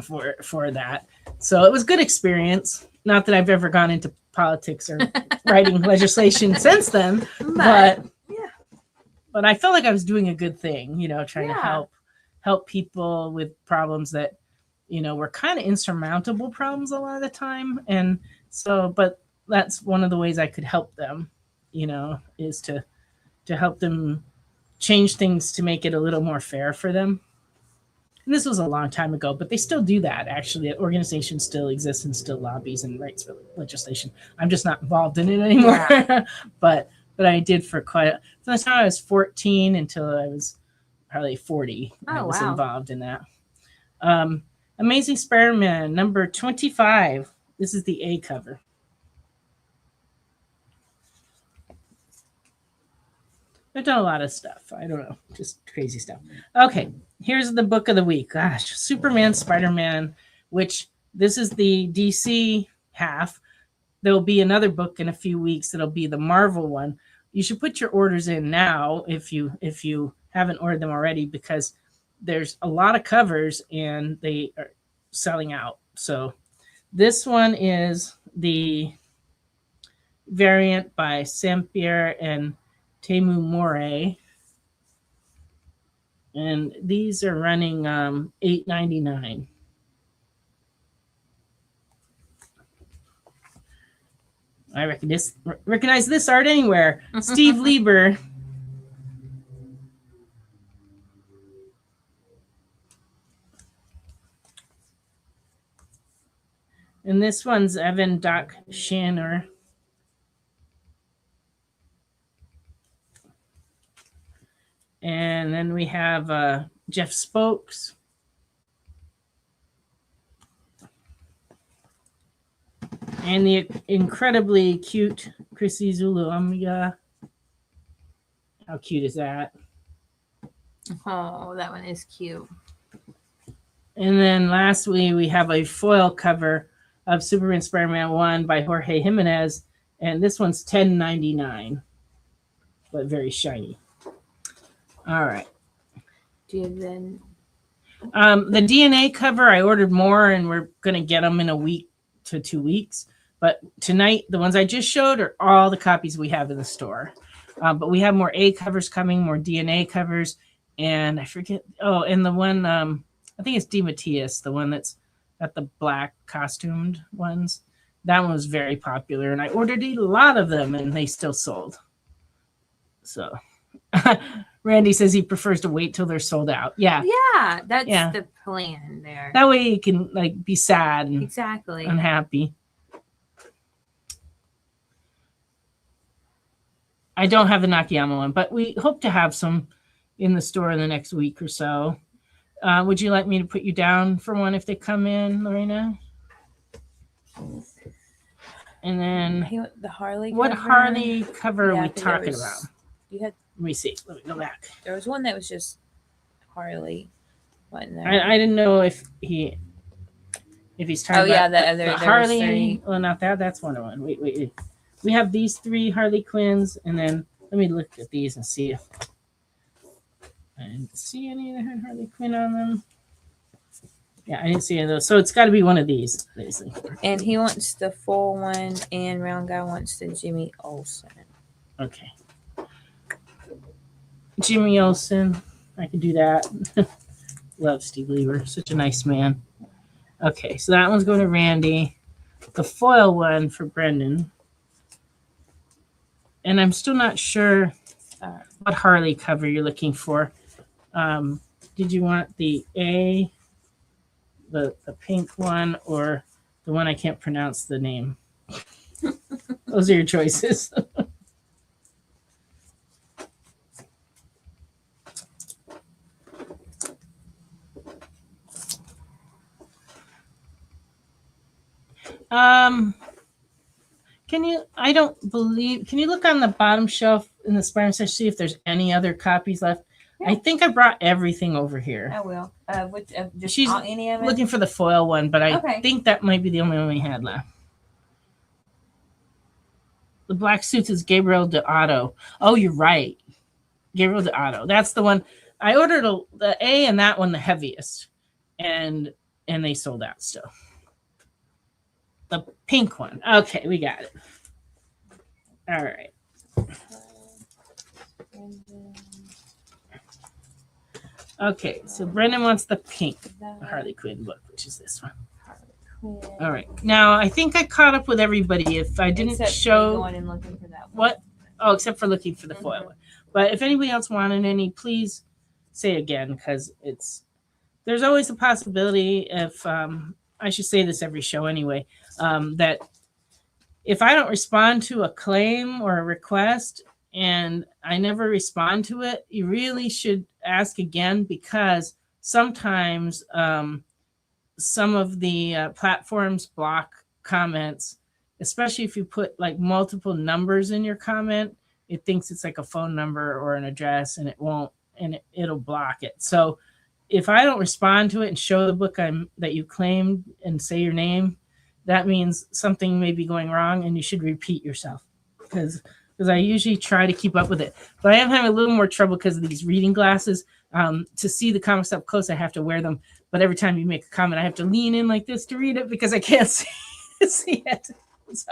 for that. So it was a good experience. Not that I've ever gone into politics or writing legislation since then, but I felt like I was doing a good thing, trying to help people with problems that, were kind of insurmountable problems a lot of the time. And so, but that's one of the ways I could help them, is to help them change things to make it a little more fair for them. And this was a long time ago, but they still do that. Actually, the organization still exists and still lobbies and writes for legislation. I'm just not involved in it anymore. Yeah. but I did from the time I was 14 until I was probably 40. I was involved in that. Amazing Spider-Man number 25. This is the A cover. I've done a lot of stuff. I don't know, just crazy stuff. Okay, here's the book of the week. Gosh, Superman, Spider-Man, which this is the DC half. There'll be another book in a few weeks that'll be the Marvel one. You should put your orders in now if you haven't ordered them already, because there's a lot of covers and they are selling out. So this one is the variant by Saint-Pierre and Temu More, and these are running $8.99. I recognize this art anywhere. Steve Lieber. And this one's Evan Doc Shanner. And then we have Jeff Spokes. And the incredibly cute Chrissy Zulu. How cute is that? Oh, that one is cute. And then lastly, we have a foil cover of Superman Spider-Man 1 by Jorge Jimenez. And this one's $10.99, but very shiny. All right. Do you then? The DNA cover, I ordered more, and we're going to get them in a week to 2 weeks. But tonight, the ones I just showed are all the copies we have in the store. But we have more A covers coming, more DNA covers. And I forget. Oh, and the one, I think it's DeMatteis, the one that's got the black costumed ones. That one was very popular. And I ordered a lot of them, and they still sold. So Randy says he prefers to wait till they're sold out. Yeah. Yeah, that's the plan there. That way you can be sad and exactly unhappy. I don't have the Nakayama one, but we hope to have some in the store in the next week or so. Would you like me to put you down for one if they come in, Lorena? And then The Harley. what cover? Harley cover Yeah, are I we think there talking was- about? You had. Let me see. Let me go back. There was one that was just Harley. Wasn't there? I didn't know if he's talking Oh, yeah, about the other- there was Harley. three. Well, not that. That's one of them. Wait. We have these 3 Harley Quinns, and then let me look at these and see if I didn't see any that had Harley Quinn on them. Yeah, I didn't see any of those. So it's got to be one of these, basically. And he wants the full one, and Round Guy wants the Jimmy Olsen. Okay. Jimmy Olsen. I can do that. Love Steve Lieber. Such a nice man. Okay, so that one's going to Randy. The foil one for Brendan. And I'm still not sure what Harley cover you're looking for. Did you want the A, the pink one, or the one I can't pronounce the name? Those are your choices. Can you look on the bottom shelf in the Spider-Man section, see if there's any other copies left? Yeah. I think I brought everything over here. I will. Just She's any of it? looking for the foil one, but I Okay. think that might be the only one we had left. The black suits is Gabriel Deotto. Oh, you're right. Gabriel Deotto. That's the one. I ordered the A and that one the heaviest. And they sold out still. The pink one. Okay, we got it. All right. Okay, so Brendan wants the pink Harley Quinn book, which is this one. All right. Now, I think I caught up with everybody. If I didn't Except show... me going and looking for that one. What? Oh, except for looking for the foil one. But if anybody else wanted any, please say again, because there's always a possibility if... I should say this every show anyway, that if I don't respond to a claim or a request and I never respond to it, you really should ask again, because sometimes some of the platforms block comments, especially if you put like multiple numbers in your comment. It thinks it's like a phone number or an address, and it won't, and it'll block it. So if I don't respond to it and show the book that you claimed and say your name, that means something may be going wrong, and you should repeat yourself, because I usually try to keep up with it. But I am having a little more trouble because of these reading glasses. To see the comics up close, I have to wear them. But every time you make a comment, I have to lean in like this to read it because I can't see it. So,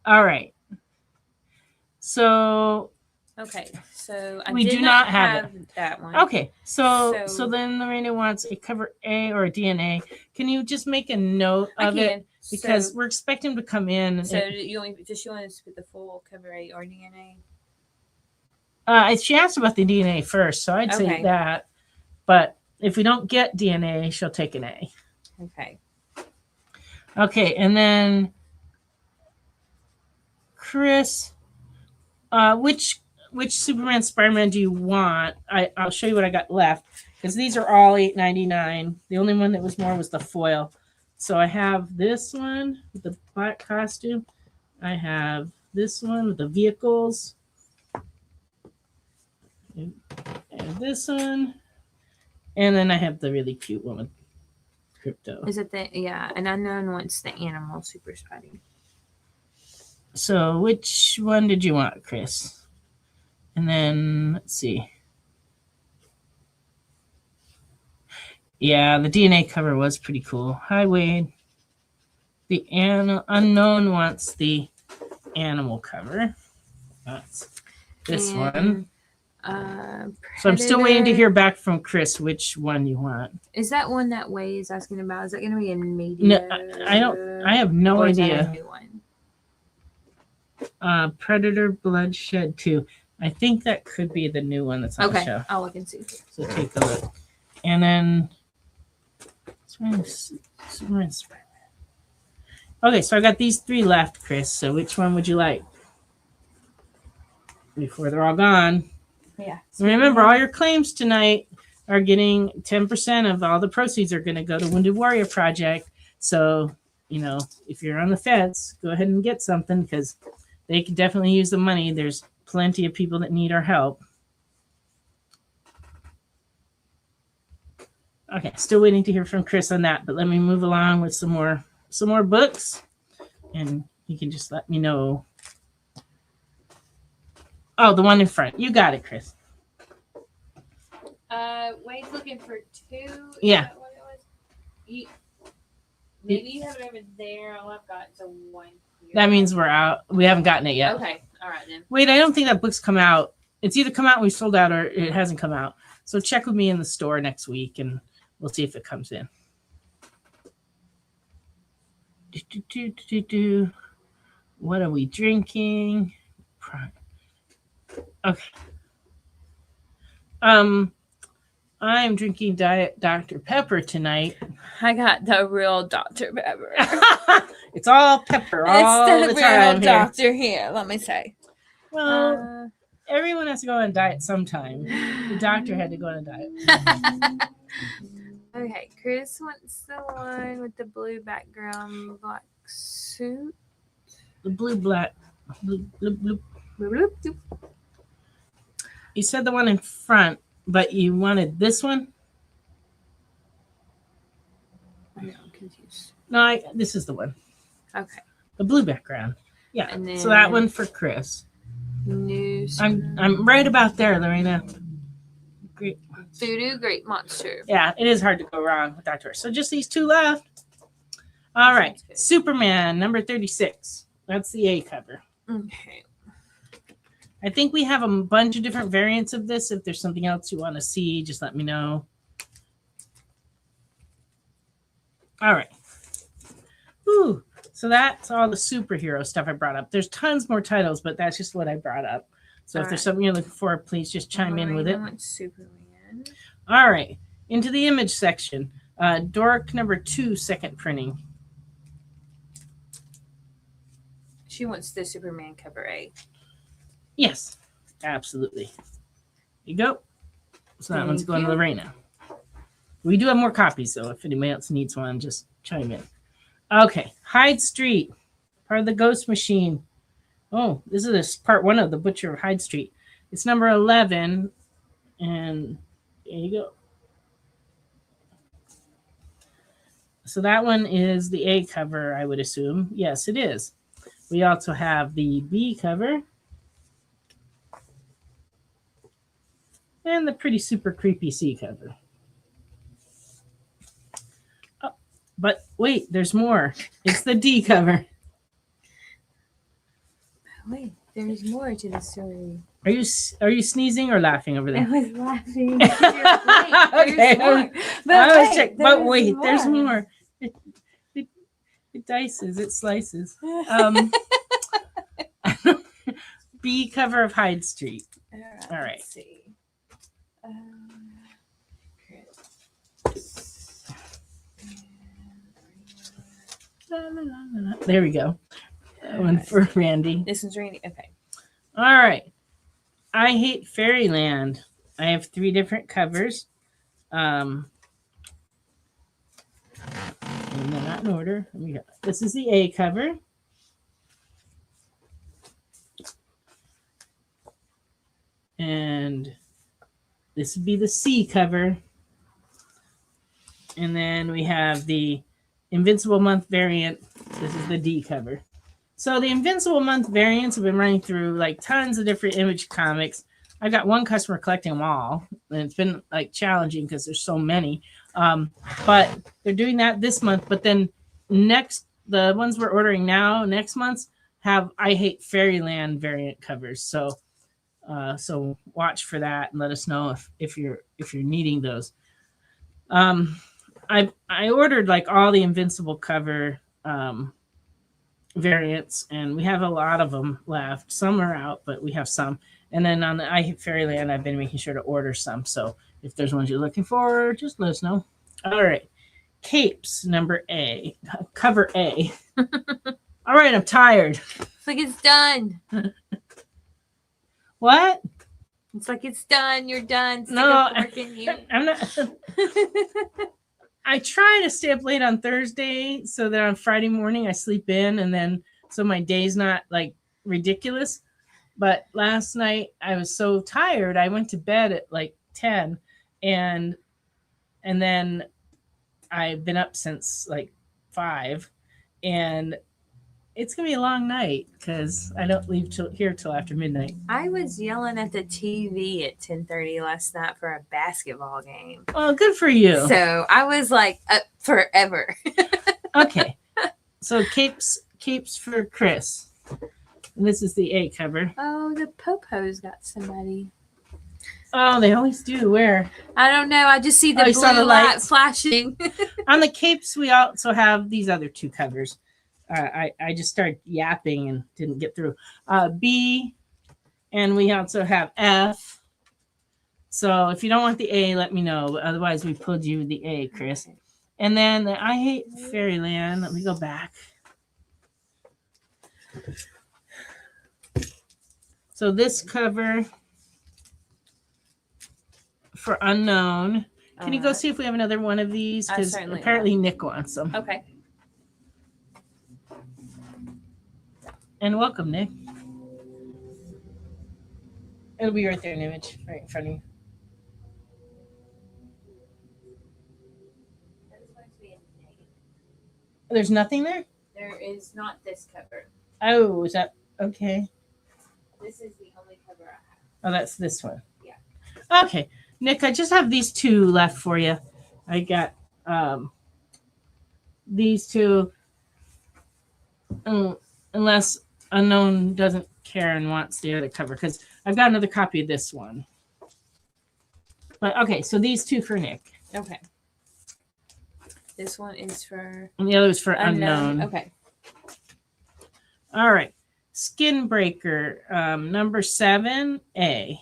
all right. So Okay, so I We did do not have that one. okay, so So- then Lorena wants a cover A or a DNA. Can you just make a note I of can. it, because So, we're expecting him to come in? so you want us to put the full cover A or DNA? She asked about the DNA first, so I'd say Okay. that. But if we don't get DNA, she'll take an A. Okay. Okay, and then Chris, which Superman, Spider-Man do you want? I'll show you what I got left, because these are all $8.99. The only one that was more was the foil. So I have this one with the black costume. I have this one with the vehicles. And this one. And then I have the really cute one with Crypto. Is it an unknown wants the animal Super Spidey. So which one did you want, Chris? And then let's see. Yeah, the DNA cover was pretty cool. Hi, Wade. The unknown wants the animal cover. That's this one. So I'm still waiting to hear back from Chris which one you want. Is that one that Wade is asking about? Is that going to be in media? No, I don't. I have no Or is that idea. a new one? Predator Bloodshed 2. I think that could be the new one that's on the Okay, show. I'll look and see. So take a look. And then Superman, Spider-Man. Okay, so I got these 3 left, Chris. So which one would you like? Before they're all gone. Yeah. Remember, all your claims tonight are getting 10% of all the proceeds are going to go to Wounded Warrior Project. So, if you're on the fence, go ahead and get something because they can definitely use the money. There's plenty of people that need our help. Okay, still waiting to hear from Chris on that, but let me move along with some more books, and you can just let me know. Oh, the one in front. You got it, Chris. Wade's looking for 2. Is Yeah. that what it was? Maybe you have it over there. All I've got is a 1 here. That means we're out. We haven't gotten it yet. Okay. All right then. Wait, I don't think that book's come out. It's either come out and we sold out or it hasn't come out. So check with me in the store next week and we'll see if it comes in. What are we drinking? Okay. I'm drinking Diet Dr. Pepper tonight. I got the real Dr. Pepper. It's all pepper all it's the the time real here. doctor here, let me say. Well, everyone has to go on a diet sometime. The doctor had to go on a diet. Okay, Chris wants the one with the blue background, black suit. The blue. Bloop, bloop, bloop. You said the one in front, but you wanted this one? I know, I'm confused. No, this is the one. Okay. The blue background. Yeah. And then so that one for Chris. News. I'm right about there, Lorena. Great. Voodoo Great Monster. Yeah, it is hard to go wrong with Dr. So just these 2 left. All right. Superman number 36. That's the A cover. Okay. I think we have a bunch of different variants of this. If there's something else you want to see, just let me know. All right. Ooh, so that's all the superhero stuff I brought up. There's tons more titles, but that's just what I brought up. So if there's something you're looking for, please just chime in with it. Superman. All right. Into the image section. Dork number 2, second printing. She wants the Superman cover A. Yes, absolutely. Here you go. So that Thank one's going you. to Lorena. We do have more copies, though. If anybody else needs one, just chime in. Okay, Hyde Street, part of the Ghost Machine. Oh, this is part 1 of the Butcher of Hyde Street. It's number 11, and there you go. So that one is the A cover, I would assume. Yes, it is. We also have the B cover. And the pretty super creepy C cover. Oh, but wait, there's more. It's the D cover. Wait, there's more to the story. Are you sneezing or laughing over I there? was laughing. Okay, but wait, there's more. It dices, it slices. B cover of Hyde Street. All right. Let's see. There we go. That one for Randy. This one's Randy. Okay. All right. I Hate Fairyland. I have 3 different covers. And they're not in order. This is the A cover. And this would be the C cover. And then we have the Invincible Month variant. This is the D cover. So the Invincible Month variants have been running through like tons of different Image comics. I've got one customer collecting them all, and it's been like challenging because there's so many. But they're doing that this month. But then the ones we're ordering now, next month, have I Hate Fairyland variant covers. So watch for that and let us know if you're needing those. I ordered like all the Invincible cover variants, and we have a lot of them left. Some are out, but we have some. And then on the I Hate Fairyland, I've been making sure to order some. So if there's ones you're looking for, just let us know. All right. Capes, number A. Cover A. All right, I'm tired. It's like it's done. What? It's like it's done. You're done. Stick No, a fork in you. I'm not. I try to stay up late on Thursday so that on Friday morning I sleep in, and then so my day's not like ridiculous. But last night I was so tired. I went to bed at like 10, and then I've been up since like 5, and it's gonna be a long night because I don't leave till after midnight. I was yelling at the TV at 10:30 last night for a basketball game. Well, good for you. So I was like up forever. Okay, so capes for Chris. And this is the A cover. Oh, the Popo's got somebody. Oh, they always do. Where? I don't know. I just see the Oh, you saw blue the light lights? flashing. On the capes, we also have these other 2 covers. I just started yapping and didn't get through. B, and we also have F. So if you don't want the A, let me know. But otherwise, we pulled you the A, Chris. And then the I Hate Fairyland. Let me go back. So this cover for Unknown. Can you go see if we have another one of these? I Because certainly apparently Nick wants them. Okay. And welcome, Nick. It'll be right there in image, right in front of you. There's nothing there? There is not this cover. Oh, is that okay? This is the only cover I have. Oh, that's this one. Yeah. Okay. Nick, I just have these 2 left for you. I got these 2. Unless Unknown doesn't care and wants the other cover, because I've got another copy of this one. But okay, so these 2 for Nick. Okay. This one is for And the other is for Unknown. Okay. All right. Skin Breaker, number 7A.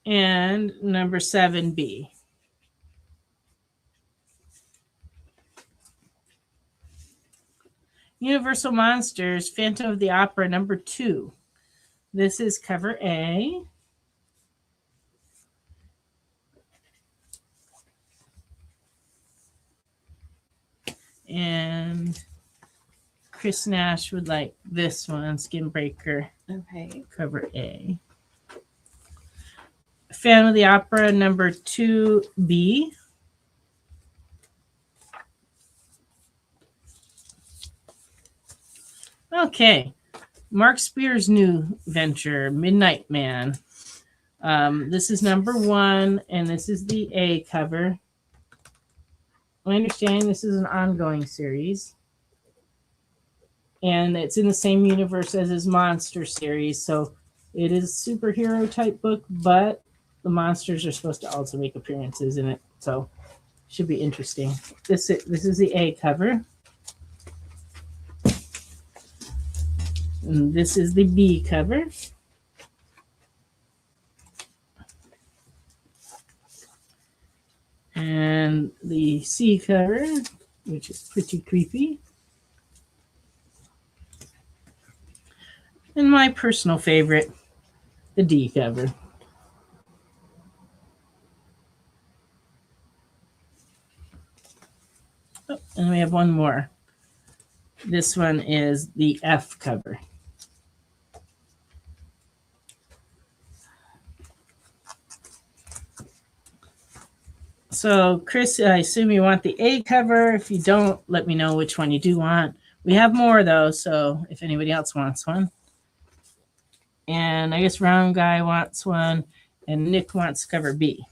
And number 7B. Universal Monsters, Phantom of the Opera, number 2. This is cover A. And Chris Nash would like this one, Skin Breaker, Okay. cover A. Phantom of the Opera, number 2B. Okay. Mark Spear's new venture, Midnight Man. This is number 1, and this is the A cover. I understand this is an ongoing series. And it's in the same universe as his monster series. So it is a superhero type book, but the monsters are supposed to also make appearances in it. So should be interesting. This is the A cover. And this is the B cover. And the C cover, which is pretty creepy. And my personal favorite, the D cover. Oh, and we have one more. This one is the F cover. So, Chris, I assume you want the A cover. If you don't, let me know which one you do want. We have more, though, so if anybody else wants one. And I guess Round Guy wants one, and Nick wants cover B.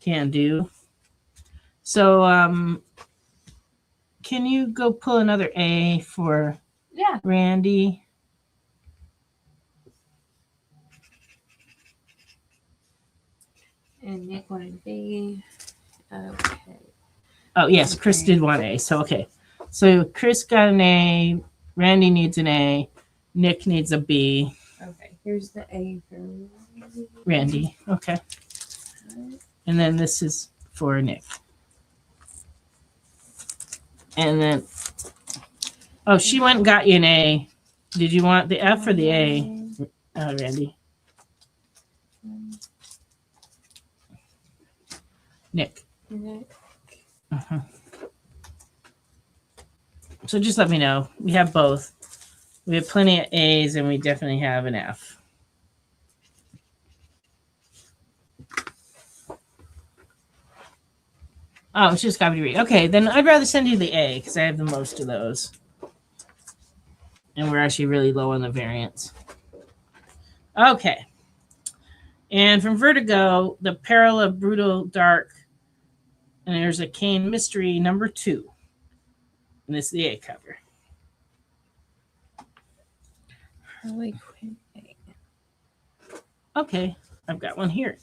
Can do. So, can you go pull another A for Randy? And Nick wanted B. Okay. Oh, yes, Chris did want A. So, okay. So, Chris got an A. Randy needs an A. Nick needs a B. Okay. Here's the A for Randy. Okay. And then this is for Nick. And then Oh, she went and got you an A. Did you want the F or the A? Oh, Randy. Nick. Uh-huh. So just let me know. We have both. We have plenty of A's and we definitely have an F. Oh, it's just copy to read. Okay, then I'd rather send you the A because I have the most of those. And we're actually really low on the variants. Okay. And from Vertigo, The Peril of Brutal Dark. And there's a Kane Mystery number 2. And this is the A cover. Harley Quinn. Okay, I've got one here.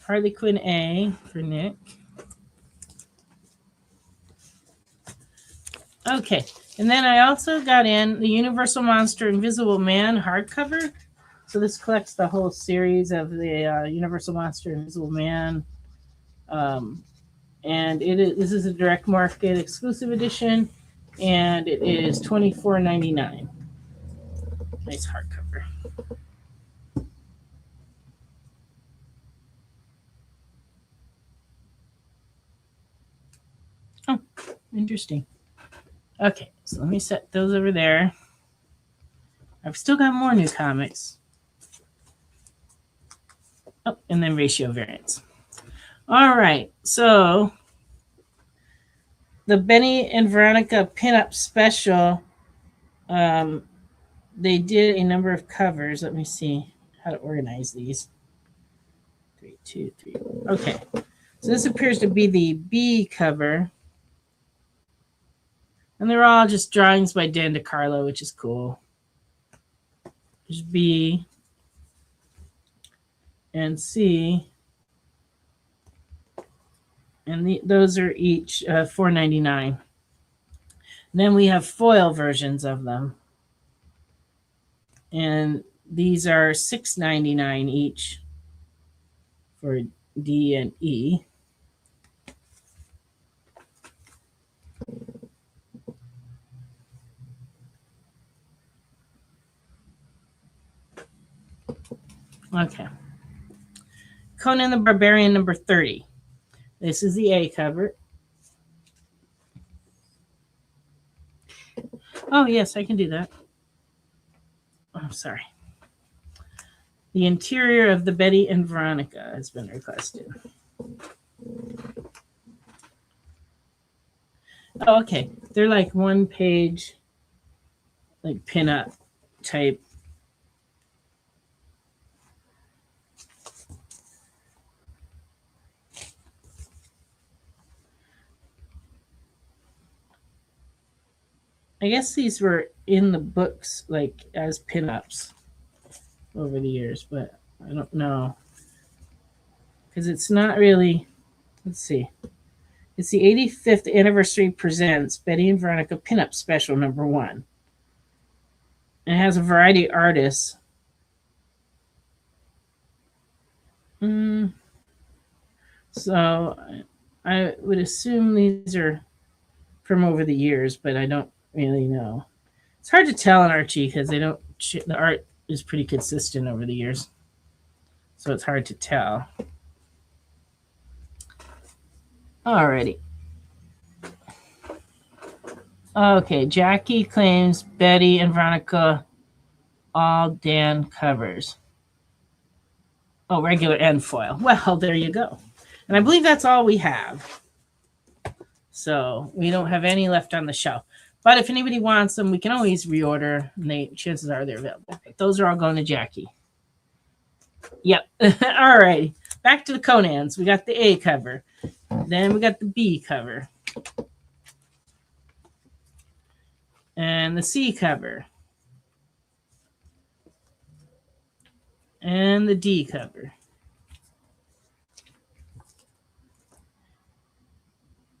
Harley Quinn A for Nick. Okay, and then I also got in the Universal Monster Invisible Man hardcover. So this collects the whole series of the Universal Monster Invisible Man. And this is a direct market exclusive edition, and it is $24.99. Nice hardcover. Oh, interesting. Okay, so let me set those over there. I've still got more new comics. Oh, and then ratio variants. All right, so the Benny and Veronica pinup special, they did a number of covers. Let me see how to organize these. 3, 2, 3. Okay, so this appears to be the B cover. And they're all just drawings by Dan DeCarlo, which is cool. There's B and C. And those are each $4.99. Then we have foil versions of them. And these are $6.99 each for D and E. Okay. Conan the Barbarian number 30. This is the A cover. Oh, yes, I can do that. Oh, sorry. The interior of the Betty and Veronica has been requested. Oh, okay. They're like one page, like pinup type. I guess these were in the books like as pinups over the years, but I don't know. Because it's not really, let's see. It's the 85th anniversary presents Betty and Veronica pinup special number 1. And it has a variety of artists. So I would assume these are from over the years, but I don't really know. It's hard to tell on Archie because the art is pretty consistent over the years. So it's hard to tell. Alrighty. Okay, Jackie claims Betty and Veronica all Dan covers. Oh, regular and foil. Well, there you go. And I believe that's all we have. So we don't have any left on the shelf. But if anybody wants them, we can always reorder. And chances are they're available. But those are all going to Jackie. Yep. All right. Back to the Conans. We got the A cover. Then we got the B cover. And the C cover. And the D cover.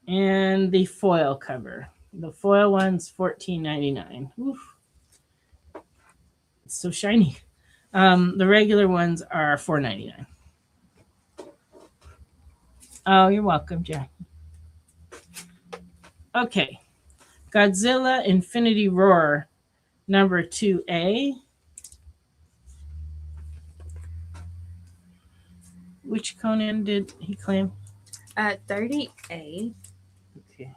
And the foil cover. The foil one's $14.99. Oof. It's so shiny. The regular ones are $4.99. Oh, you're welcome, Jackie. Okay. Godzilla Infinity Roar number 2A. Which Conan did he claim? 30A. Okay.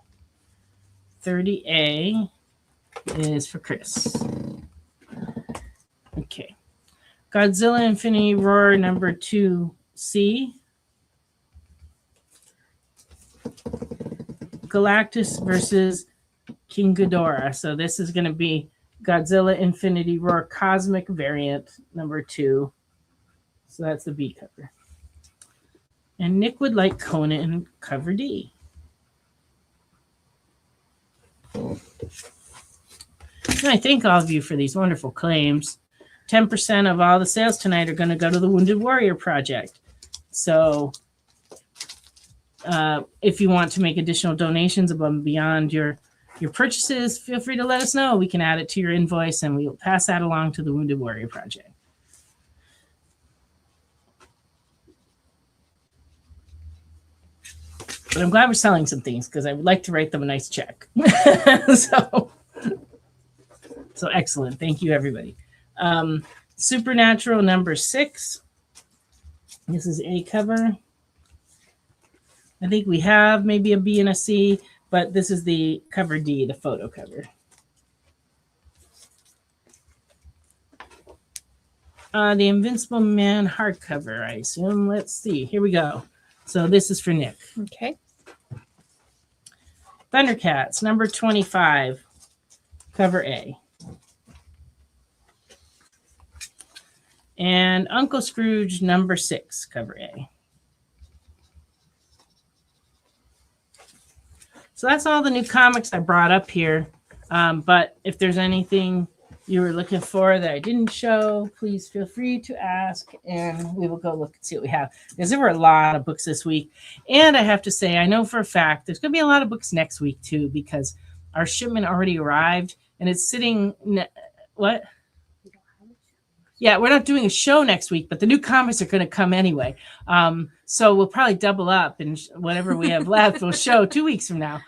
30A is for Chris. Okay. Godzilla Infinity Roar number 2C. Galactus versus King Ghidorah. So this is going to be Godzilla Infinity Roar Cosmic Variant number 2. So that's the B cover. And Nick would like Conan cover D. And I thank all of you for these wonderful claims. 10% of all the sales tonight are going to go to the Wounded Warrior Project. So if you want to make additional donations above and beyond your purchases, feel free to let us know. We can add it to your invoice and we'll pass that along to the Wounded Warrior Project. But I'm glad we're selling some things because I would like to write them a nice check. So excellent. Thank you, everybody. Supernatural number 6. This is A cover. I think we have maybe a B and a C, but this is the cover D, the photo cover. The Invincible Man hardcover, I assume. Let's see. Here we go. So this is for Nick. Okay. Thundercats, number 25, cover A. And Uncle Scrooge, number 6, cover A. So that's all the new comics I brought up here. But if there's anything you were looking for that I didn't show, please feel free to ask, and we will go look and see what we have. Because there were a lot of books this week. And I have to say, I know for a fact there's going to be a lot of books next week, too, because our shipment already arrived, and it's sitting... What? Yeah, we're not doing a show next week, but the new comics are going to come anyway. So we'll probably double up, and whatever we have left, we'll show 2 weeks from now.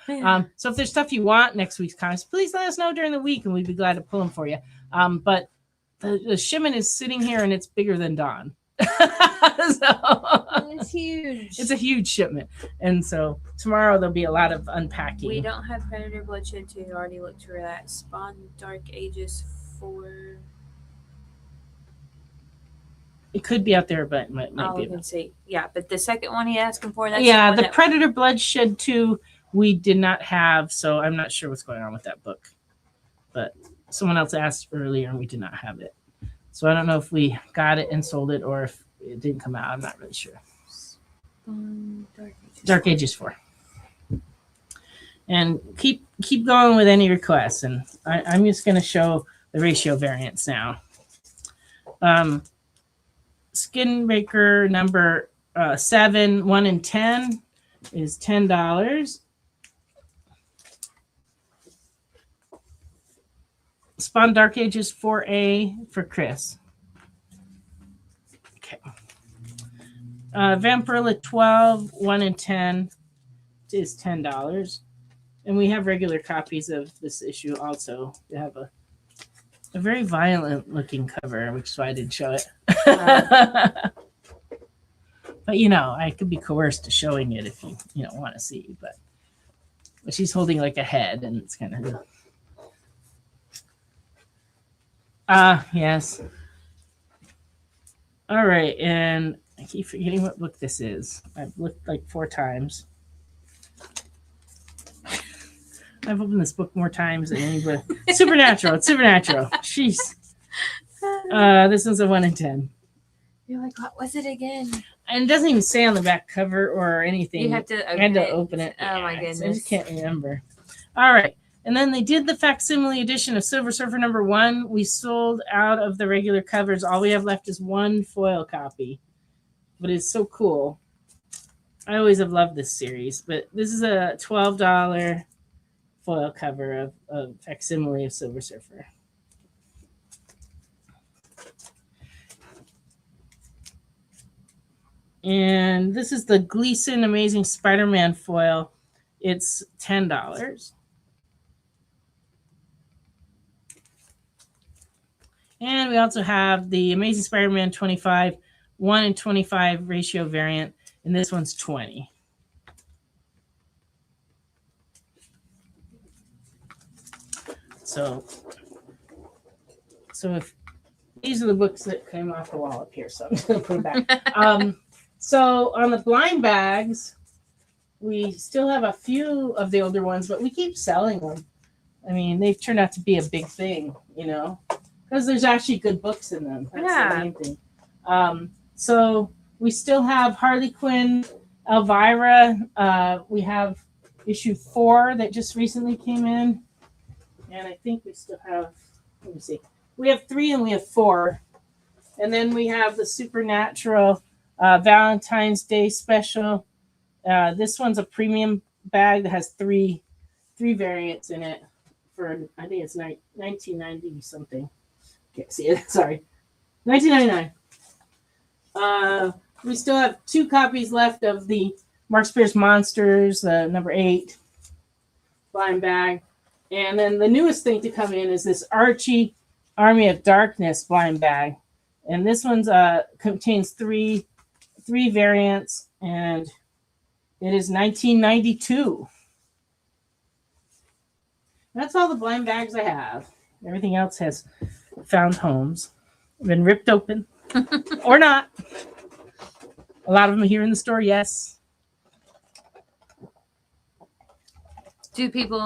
So if there's stuff you want next week's comics, please let us know during the week, and we'd be glad to pull them for you. But the shipment is sitting here, and it's bigger than Dawn. It's huge. It's a huge shipment. And so tomorrow there'll be a lot of unpacking. We don't have Predator Bloodshed 2. Already looked for that. Spawn Dark Ages 4. It could be out there, but it might Oh, be. we can see. Yeah, but the second one he asking for, that's Yeah, one the that- Predator Bloodshed 2 we did not have, so I'm not sure what's going on with that book. But someone else asked earlier and we did not have it. So I don't know if we got it and sold it or if it didn't come out. I'm not really sure. Dark Ages 4. And keep going with any requests. And I'm just going to show the ratio variants now. Skin Breaker number 7, 1 and 10 is $10. Spawn Dark Ages 4A for Chris. Okay. Vampirilla 12, 1 and 10 is $10. And we have regular copies of this issue also. We have a very violent looking cover, which is why I didn't show it. But I could be coerced to showing it if you don't want to see. But she's holding like a head, and it's kind of yes. All right, and I keep forgetting what book this is. I've looked like 4 times. I've opened this book more times than anybody. Supernatural. It's Supernatural. Jeez. This is a 1 in 10. You're like, what was it again? And it doesn't even say on the back cover or anything. You have to I had to open it. Oh, my goodness. I just can't remember. All right. And then they did the facsimile edition of Silver Surfer number 1. We sold out of the regular covers. All we have left is 1 foil copy. But it's so cool. I always have loved this series. But this is a $12 foil cover of facsimile of Silver Surfer. And this is the Gleason Amazing Spider-Man foil. It's $10. And we also have the Amazing Spider-Man 25, 1:25 ratio variant, and this one's 20. So if these are the books that came off the wall up here, so I'm just gonna put them back. So on the blind bags, we still have a few of the older ones, but we keep selling them. I mean, they've turned out to be a big thing, because there's actually good books in them. That's the main thing. So we still have Harley Quinn, Elvira. We have issue 4 that just recently came in. And I think we still have, let me see. We have 3 and we have 4. And then we have the Supernatural Valentine's Day special. This one's a premium bag that has three variants in it for, I think it's $19.90 something. Can't see it. Sorry. $19.99. We still have 2 copies left of the Mark Spears Monsters, number 8 blind bag. And then the newest thing to come in is this Archie Army of Darkness blind bag. And this one's contains three variants, and it is $19.92. That's all the blind bags I have. Everything else has found homes, been ripped open, or not. A lot of them are here in the store, yes. Do people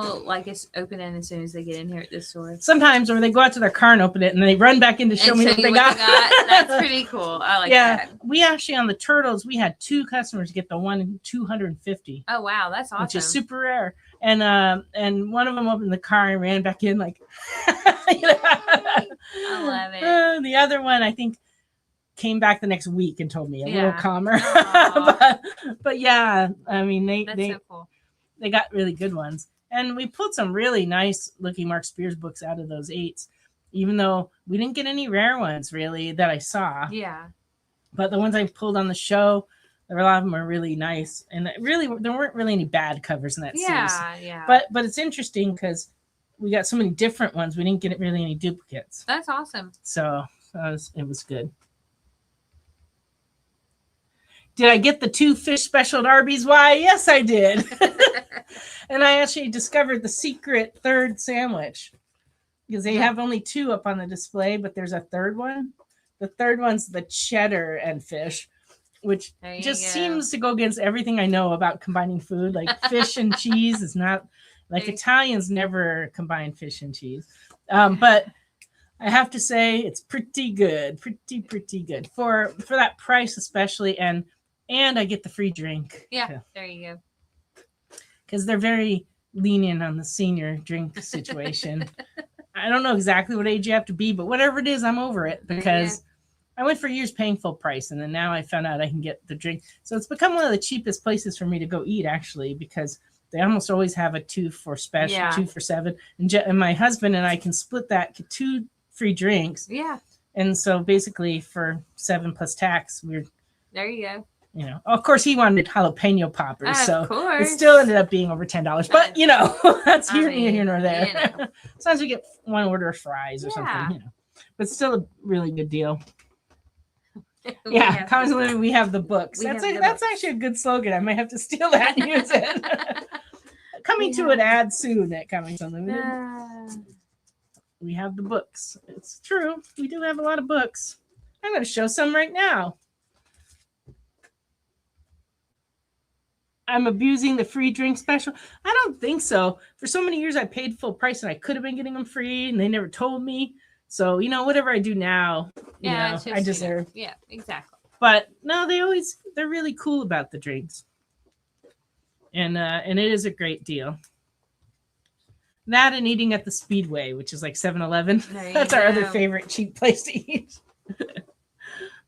open it as soon as they get in here at this store? Sometimes, or they go out to their car and open it, and they run back in to show me what they got. That's pretty cool. I like that. We actually, on the turtles, we had 2 customers get the one in 250. Oh wow, that's awesome. Which is super rare. And one of them opened the car and ran back in like. I love it. The other one, I think, came back the next week and told me a little calmer. but yeah, I mean they so cool. They got really good ones. And we pulled some really nice looking Mark Spears books out of those 8s, even though we didn't get any rare ones really that I saw. Yeah. But the ones I pulled on the show, a lot of them are really nice. And there weren't really any bad covers in that series. Yeah. But it's interesting because we got so many different ones. We didn't get really any duplicates. That's awesome. So it was good. Did I get the 2 fish special at Arby's? Why, yes, I did. And I actually discovered the secret 3rd sandwich because they have only 2 up on the display, but there's a 3rd one. The 3rd one's the cheddar and fish, which just seems to go against everything I know about combining food. Like fish and cheese is not, like Italians never combine fish and cheese. But I have to say it's pretty good, pretty good for that price especially, and I get the free drink. Yeah, there you go. Because they're very lenient on the senior drink situation. I don't know exactly what age you have to be, but whatever it is, I'm over it because I went for years paying full price, and then now I found out I can get the drink. So it's become one of the cheapest places for me to go eat, actually, because they almost always have a 2 for special, 2 for $7. And my husband and I can split that to 2 free drinks. Yeah. And so basically for $7 plus tax, there you go. Of course he wanted jalapeno poppers, so course. It still ended up being over $10. But that's here nor there. Sometimes we get one order of fries or something, but still a really good deal. Commons Unlimited, we have the books. That's actually a good slogan. I might have to steal that and use it. Coming to an ad soon at Comics Unlimited. We have the books. It's true. We do have a lot of books. I'm going to show some right now. I'm abusing the free drink special. I don't think so. For so many years, I paid full price and I could have been getting them free and they never told me. So, whatever I do now, I deserve. Yeah, exactly. But no, they're really cool about the drinks. And it is a great deal. That and eating at the Speedway, which is like 7-Eleven. That's our other favorite cheap place to eat.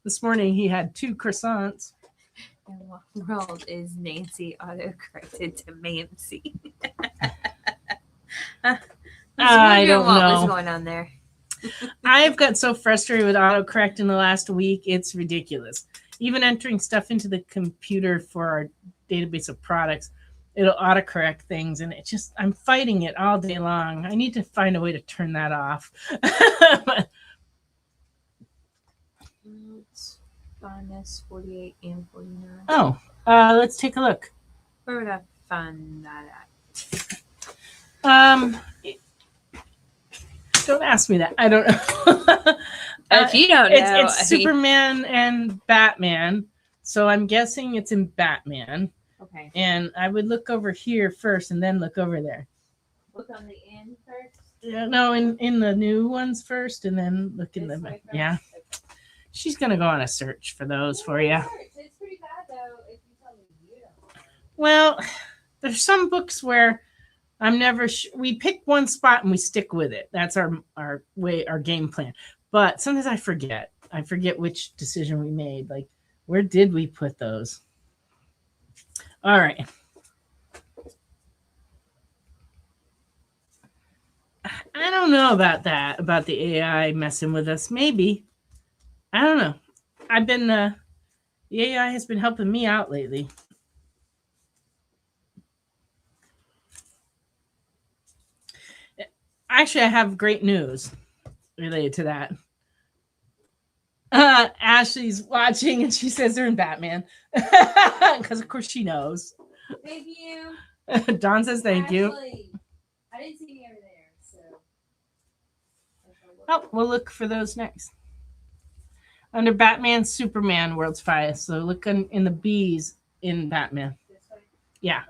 This morning he had 2 croissants. In what world is Nancy auto-corrected to Mamsie? I don't know what was going on there. I've got so frustrated with autocorrect in the last week. It's ridiculous. Even entering stuff into the computer for our database of products, it'll autocorrect things. And I'm fighting it all day long. I need to find a way to turn that off. find this 48 and 49? Oh, let's take a look. Where would I find that at? Don't ask me that. I don't know. If you don't know, it's Superman and Batman. So I'm guessing it's in Batman. Okay. And I would look over here first and then look over there. Look on the end first. Yeah, no, in the new ones first and then look in This the way first? yeah. Okay. She's gonna go on a search for those for you. It's pretty bad though if you tell me you don't. Well, there's some books where I'm never we pick one spot and we stick with it. That's our game plan. But sometimes I forget. I forget which decision we made. Like, where did we put those? All right. I don't know about that, about the AI messing with us. Maybe. I don't know. I've been, the AI has been helping me out lately. Actually, I have great news related to that. Ashley's watching and she says they're in Batman. Because, of course, she knows. Thank you. Dawn says thank you. I didn't see any over there, so. Oh, we'll look for those next. Under Batman, Superman, World's Finest. So look in the B's in Batman. This way? Yeah.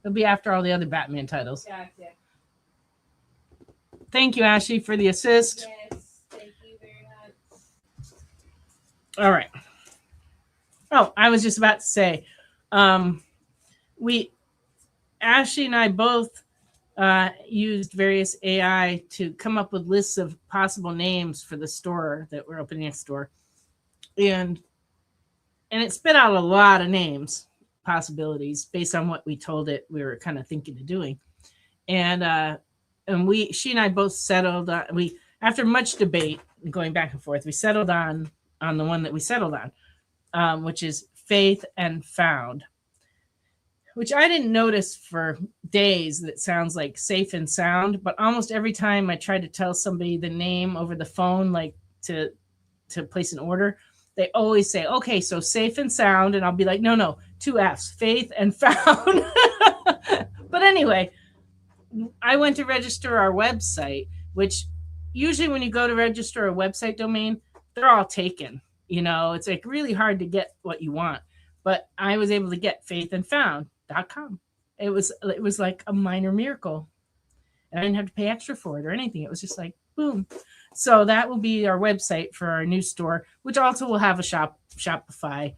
It'll be after all the other Batman titles. Gotcha. Thank you, Ashley, for the assist. Yes, thank you very much. All right. Oh, I was just about to say, Ashley and I both used various AI to come up with lists of possible names for the store that we're opening next door, and it spit out a lot of names, possibilities based on what we told it we were kind of thinking of doing, and she and I both settled on after much debate and going back and forth, we settled on the one that we settled on, which is Faith and Found. Which I didn't notice for days that sounds like safe and sound, but almost every time I try to tell somebody the name over the phone, like to place an order, they always say, okay, so safe and sound. And I'll be like, no, 2 F's, Faith and Found. But anyway, I went to register our website, which usually when you go to register a website domain, they're all taken. You know, it's like really hard to get what you want. But I was able to get faithandfound.com. It was like a minor miracle. And I didn't have to pay extra for it or anything. It was just like, boom. So that will be our website for our new store, which also will have a Shopify,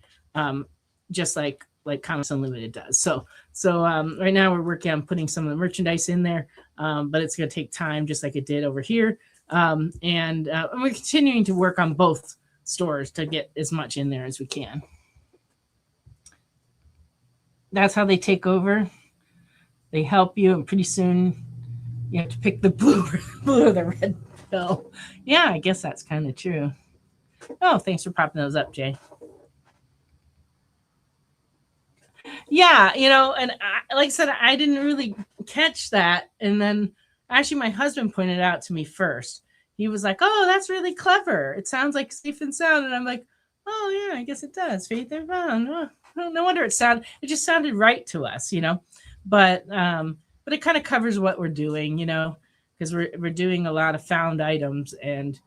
just like Comics Unlimited does. So right now we're working on putting some of the merchandise in there, but it's going to take time, just like it did over here. And we're continuing to work on both stores to get as much in there as we can. That's how they take over. They help you, and pretty soon you have to pick the blue or the red pill. Yeah, I guess that's kind of true. Oh, thanks for popping those up, Jay. Yeah, and like I said, I didn't really catch that. And then actually my husband pointed it out to me first. He was like, oh, that's really clever. It sounds like safe and sound. And I'm like, oh, yeah, I guess it does. Faith and Found. Oh, no wonder it just sounded right to us, But it kind of covers what we're doing, because we're doing a lot of found items and,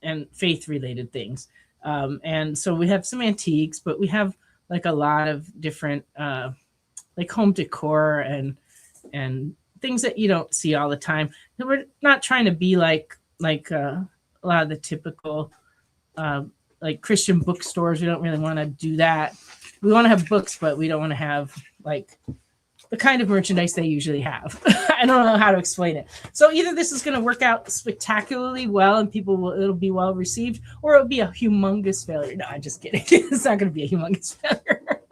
and faith related things. And so we have some antiques, but we have like a lot of different like home decor and things that you don't see all the time. And we're not trying to be like a lot of the typical like Christian bookstores. We don't really want to do that. We want to have books, but we don't want to have like the kind of merchandise they usually have. I don't know how to explain it. So either this is going to work out spectacularly well and it'll be well received, or it'll be a humongous failure. No, I'm just kidding. It's not going to be a humongous failure.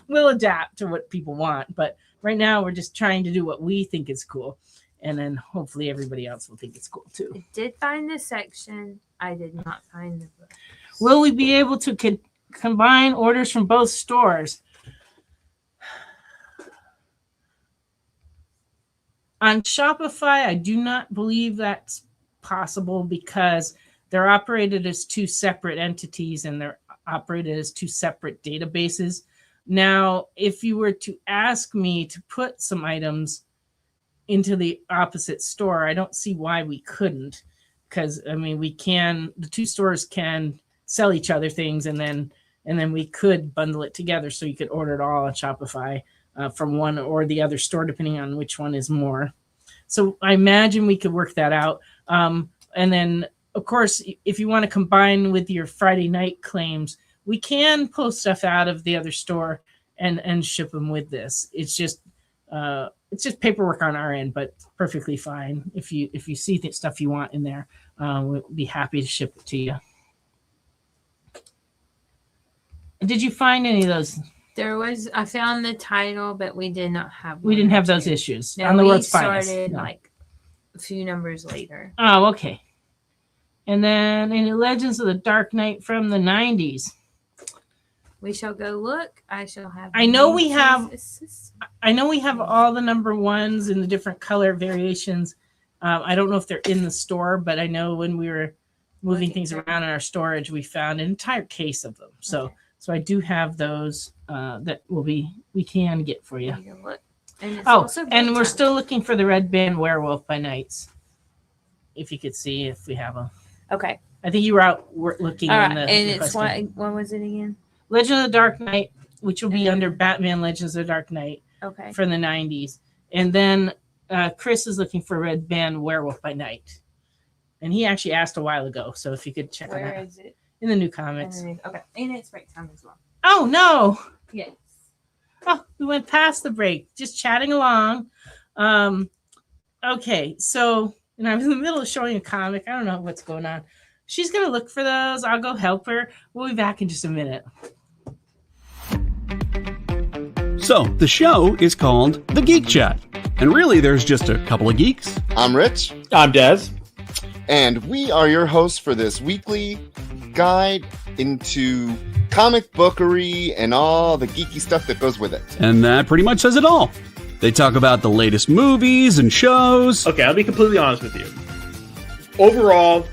We'll adapt to what people want, but right now we're just trying to do what we think is cool. And then hopefully everybody else will think it's cool too. I did find the section. I did not find the book. Will we be able to combine orders from both stores? On Shopify, I do not believe that's possible because they're operated as two separate entities, and they're operated as two separate databases. Now, if you were to ask me to put some items into the opposite store, I don't see why we couldn't, because I mean, the two stores can sell each other things, and then we could bundle it together, so you could order it all on Shopify from one or the other store, depending on which one is more. So I imagine we could work that out. And then, of course, if you want to combine with your Friday night claims, we can pull stuff out of the other store and ship them with this. It's just paperwork on our end, but perfectly fine. If you see the stuff you want in there, we'll be happy to ship it to you. Did you find any of those? I found the title, but we did not have. We didn't have those issues No, on the we World's Finest. started No. like a few numbers later. Oh, okay. And then any Legends of the Dark Knight from the 90s. We shall go look. I shall have. I know we Lisa's have- assistant. I know we have all the number ones in the different color variations. I don't know if they're in the store, but I know when we were moving things around in our storage, we found an entire case of them. So, Okay. so I do have those that we can get for you. We can look. And it's Oh, also and we're bedtime. still looking for the Red Band Werewolf by Nights. If you could see if we have them. Okay. I think you were out looking All on right. the. And it's requesting. what was it again? Legend of the Dark Knight, which will be under Batman Legends of the Dark Knight Okay. from the 90s. And then Chris is looking for Red Band Werewolf by Night. And he actually asked a while ago. So if you could check on Where that is it? in the new comics. Okay. And it's break time as well. Oh, no. Yes. Oh, we went past the break, just chatting along. Okay, so, and I was in the middle of showing a comic. I don't know what's going on. She's going to look for those. I'll go help her. We'll be back in just a minute. So, the show is called The Geek Chat. And really, there's just a couple of geeks. I'm Rich, I'm Dez. and we are your hosts for this weekly guide into comic bookery and all the geeky stuff that goes with it. And that pretty much says it all. They talk about the latest movies and shows. Okay, I'll be completely honest with you. Overall,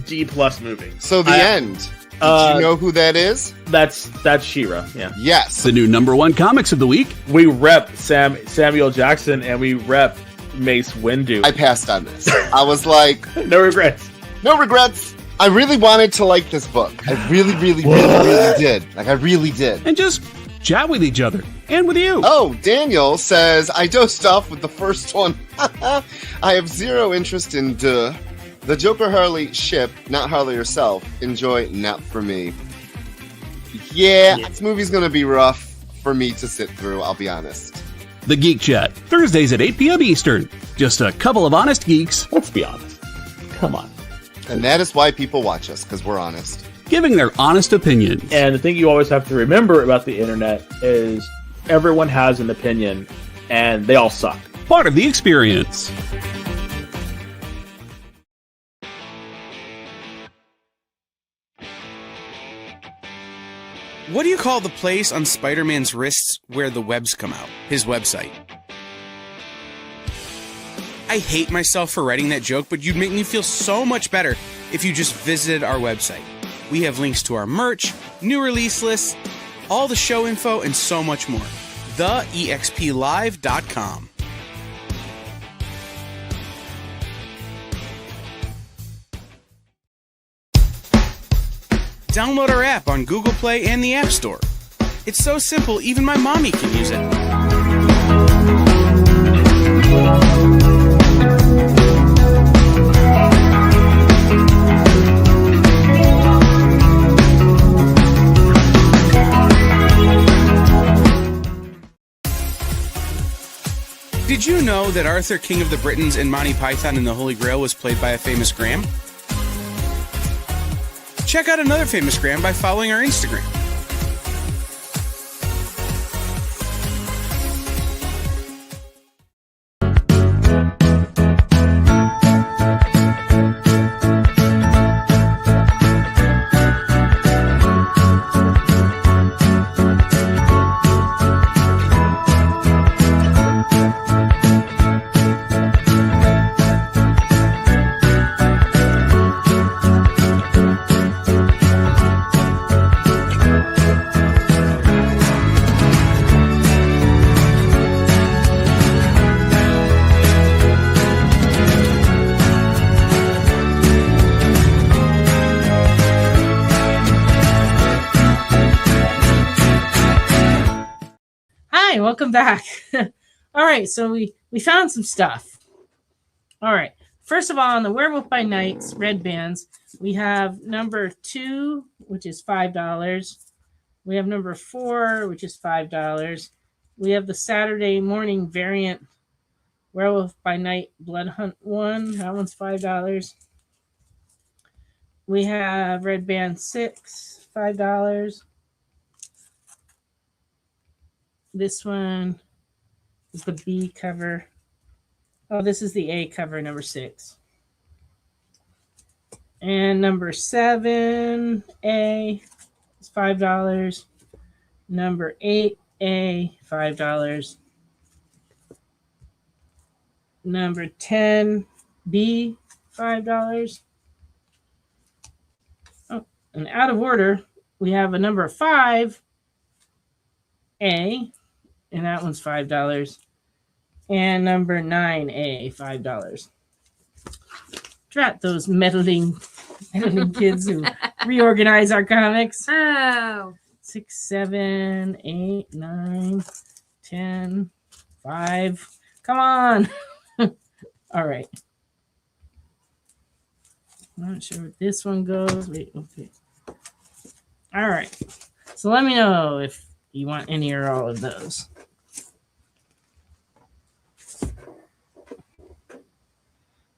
D+ movie. So the end. Did you know who that is? That's She-Ra. Yeah, Yes. The new #1 comics of the week. we rep Samuel Jackson and we rep Mace Windu. I passed on this. I was like, No regrets. no regrets. I really wanted to like this book. I really did. Like, I really did. And just chat with each other. And with you. Oh, Daniel says, I dosed off with the first one. I have zero interest in the Joker Harley ship, not Harley herself. Enjoy, not for me. Yeah, this movie's gonna be rough for me to sit through, I'll be honest. The Geek Chat, Thursdays at 8 p.m. Eastern. Just a couple of honest geeks Let's be honest. Come on. And that is why people watch us, because we're honest. giving their honest opinions. And the thing you always have to remember about the internet is everyone has an opinion, and they all suck. Part of the experience. What do you call the place on Spider-Man's wrists where the webs come out? His website. I hate myself for writing that joke, but you'd make me feel so much better if you just visited our website. We have links to our merch, new release lists, all the show info, and so much more. TheEXPLive.com. Download our app on Google Play and the App Store. It's so simple, even my mommy can use it. Did you know that Arthur, King of the Britons in Monty Python and the Holy Grail was played by a famous Graham? Check out another famous Graham by following our Instagram. Hi, welcome back. All right, so we found some stuff. All right, first of all, on the Werewolf by Night's red bands, we have number 2, which is $5. We have number 4, which is $5. We have the Saturday morning variant Werewolf by Night Blood Hunt 1. That one's $5. We have red band 6, $5. This one is the B cover. Oh, this is the A cover, number 6. And number 7, A, is $5. Number 8, A, $5. Number 10, B, $5. Oh, and out of order, we have a number 5, A, and that one's $5. And number 9A, $5. Drat those meddling kids who reorganize our comics. Oh. 6, 7, 8, 9, 10, 5. Come on. All right. I'm not sure where this one goes. Wait, okay. All right. So let me know if you want any or all of those.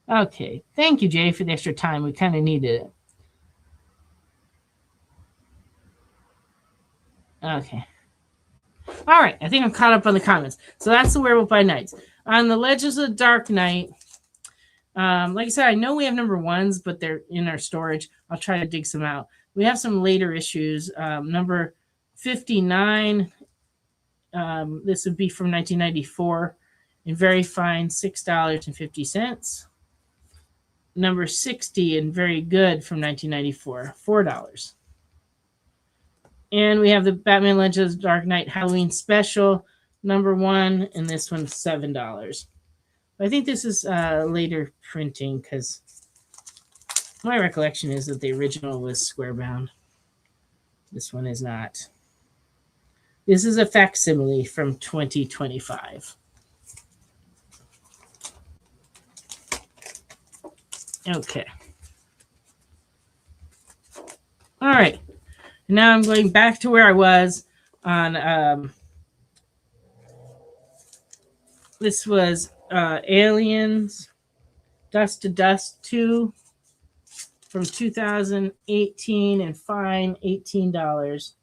Okay. Thank you, Jay, for the extra time. We kind of needed it. Okay. All right. I think I'm caught up on the comments. So that's the Werewolf by Night. On the Legends of the Dark Knight, like I said, I know we have number 1s, but they're in our storage. I'll try to dig some out. We have some later issues. Number 59, this would be from 1994, in very fine, $6.50. Number 60, in very good, from 1994, $4. And we have the Batman Legends of the Dark Knight Halloween Special, number 1, and this one's $7. I think this is later printing because my recollection is that the original was square bound. This one is not. This is a facsimile from 2025. Okay. All right. Now I'm going back to where I was on. This was Aliens Dust to Dust 2 from 2018 and fine $18.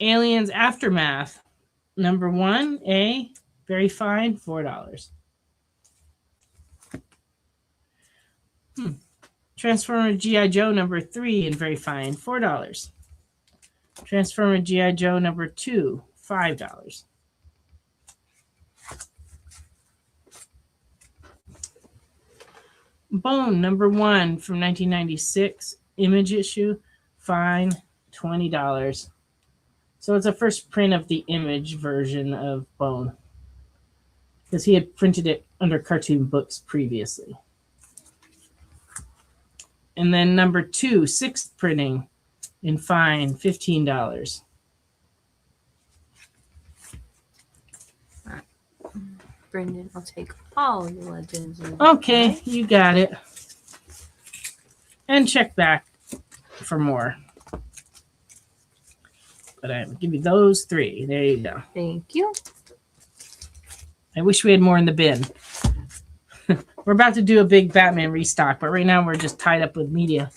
Aliens Aftermath number 1, A, very fine, $4. Transformer G.I. Joe number 3 and very fine, $4. Transformer G.I. Joe number 2, $5. Bone number 1 from 1996, image issue, fine, $20. So it's a first print of the image version of Bone, because he had printed it under Cartoon Books previously. And then number 2, 6th printing, in fine, $15. Brendan, I'll take all your Legends. Okay, you got it. And check back for more. But I will give you those 3. There you go. Thank you. I wish we had more in the bin. We're about to do a big Batman restock, but right now we're just tied up with media.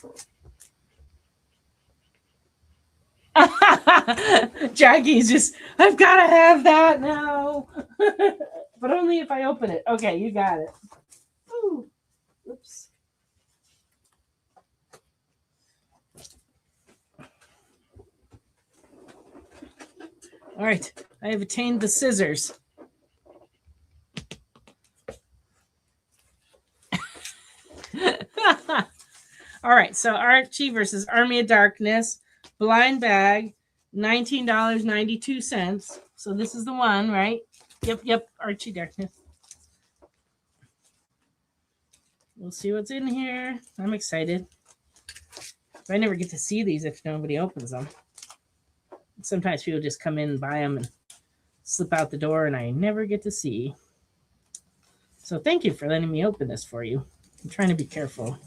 Jackie's just, I've got to have that now. But only if I open it. Okay, you got it. Ooh. Oops. All right, I have attained the scissors. All right, so Archie versus Army of Darkness, blind bag, $19.92. So this is the one, right? Yep, Archie Darkness. We'll see what's in here. I'm excited. So I never get to see these if nobody opens them. Sometimes people just come in and buy them and slip out the door, and I never get to see. So thank you for letting me open this for you. I'm trying to be careful.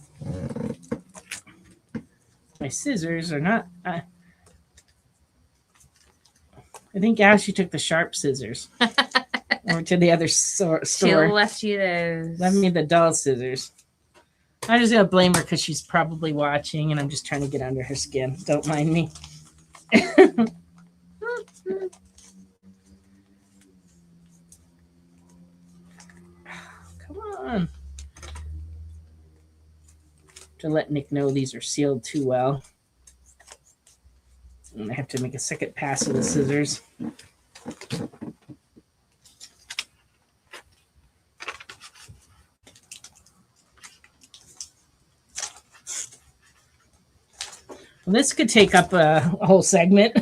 My scissors are not... I think Ashley took the sharp scissors over to the other store. She left you those. Left me the dull scissors. I'm just going to blame her because she's probably watching, and I'm just trying to get under her skin. Don't mind me. Come on. To let Nick know these are sealed too well. And I have to make a second pass with the scissors. Well, this could take up a whole segment.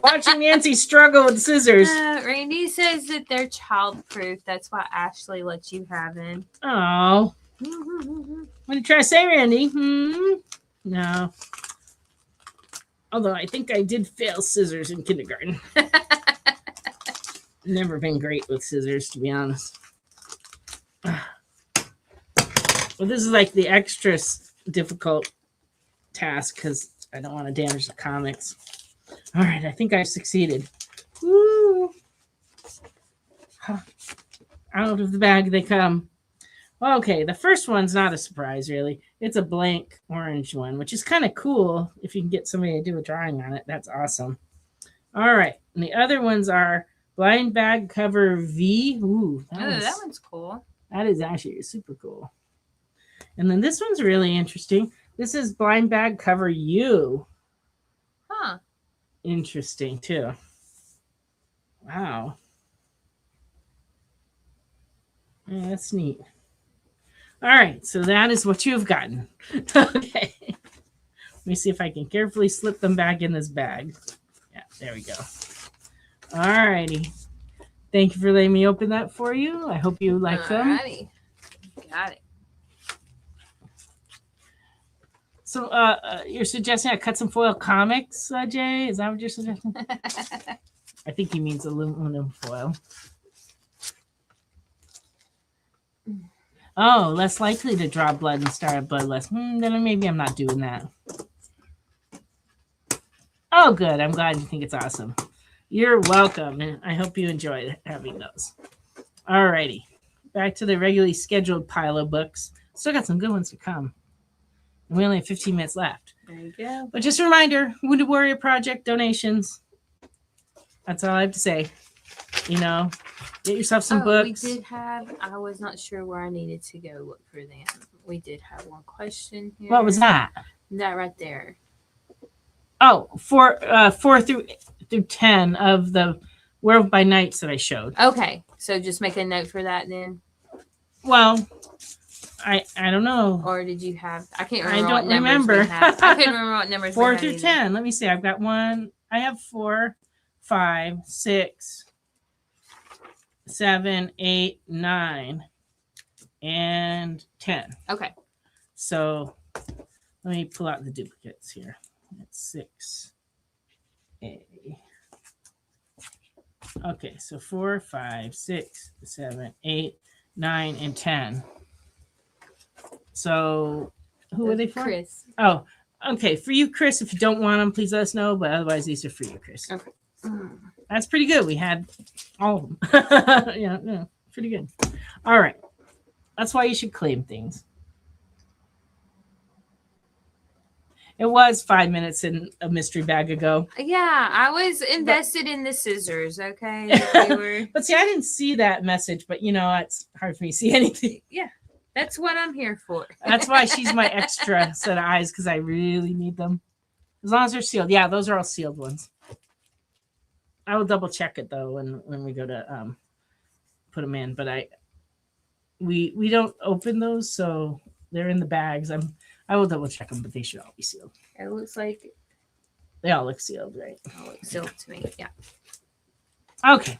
Watching Nancy struggle with scissors. Randy says that they're childproof. That's why Ashley lets you have them. Oh. What are you trying to say, Randy? No. Although I think I did fail scissors in kindergarten. Never been great with scissors, to be honest. Well, this is like the extra difficult task because I don't want to damage the comics. All right, I think I've succeeded. Woo! Out of the bag they come. Okay, the first one's not a surprise, really. It's a blank orange one, which is kind of cool. If you can get somebody to do a drawing on it, that's awesome. All right, and the other ones are blind bag cover V. Ooh, that one's cool. That is actually super cool. And then this one's really interesting. This is blind bag cover U. Huh. Interesting, too. Wow. Yeah, that's neat. All right, so that is what you have gotten. Okay. Let me see if I can carefully slip them back in this bag. Yeah, there we go. All righty. Thank you for letting me open that for you. I hope you like them. All righty. Got it. So you're suggesting I cut some foil comics, Jay? Is that what you're suggesting? I think he means aluminum foil. Oh, less likely to draw blood and start a bloodless. Then maybe I'm not doing that. Oh, good. I'm glad you think it's awesome. You're welcome. And I hope you enjoy having those. All righty. Back to the regularly scheduled pile of books. Still got some good ones to come. And we only have 15 minutes left. There you go. But just a reminder, Wounded Warrior Project donations. That's all I have to say. You know, get yourself some books. We did have, I was not sure where I needed to go look for them. We did have one question here. What was that? That right there. Oh, 4 through 10 of the World by Nights that I showed. Okay, so just make a note for that then. Well, I don't know. Or did you have? I can't remember. I don't remember. I couldn't remember what numbers. 4 through 10. Let me see. I've got one. I have 4, 5, 6, 7, 8, 9, and 10. Okay. So let me pull out the duplicates here. That's 6A. Okay, so 4, 5, 6, 7, 8, 9, and 10. So who are they for? Chris. Oh, okay. For you, Chris, if you don't want them, please let us know. But otherwise, these are for you, Chris. Okay. That's pretty good. We had all of them. yeah, pretty good. All right. That's why you should claim things. It was 5 minutes in a mystery bag ago. Yeah, I was invested in the scissors. Okay. But see, I didn't see that message. But it's hard for me to see anything. Yeah, that's what I'm here for. That's why she's my extra set of eyes, because I really need them. As long as they're sealed. Yeah, those are all sealed ones. I will double check it though when we go to put them in. But we don't open those, so they're in the bags. I will double check them, but they should all be sealed. It looks like they all look sealed, right? All look sealed to me. Yeah. Okay.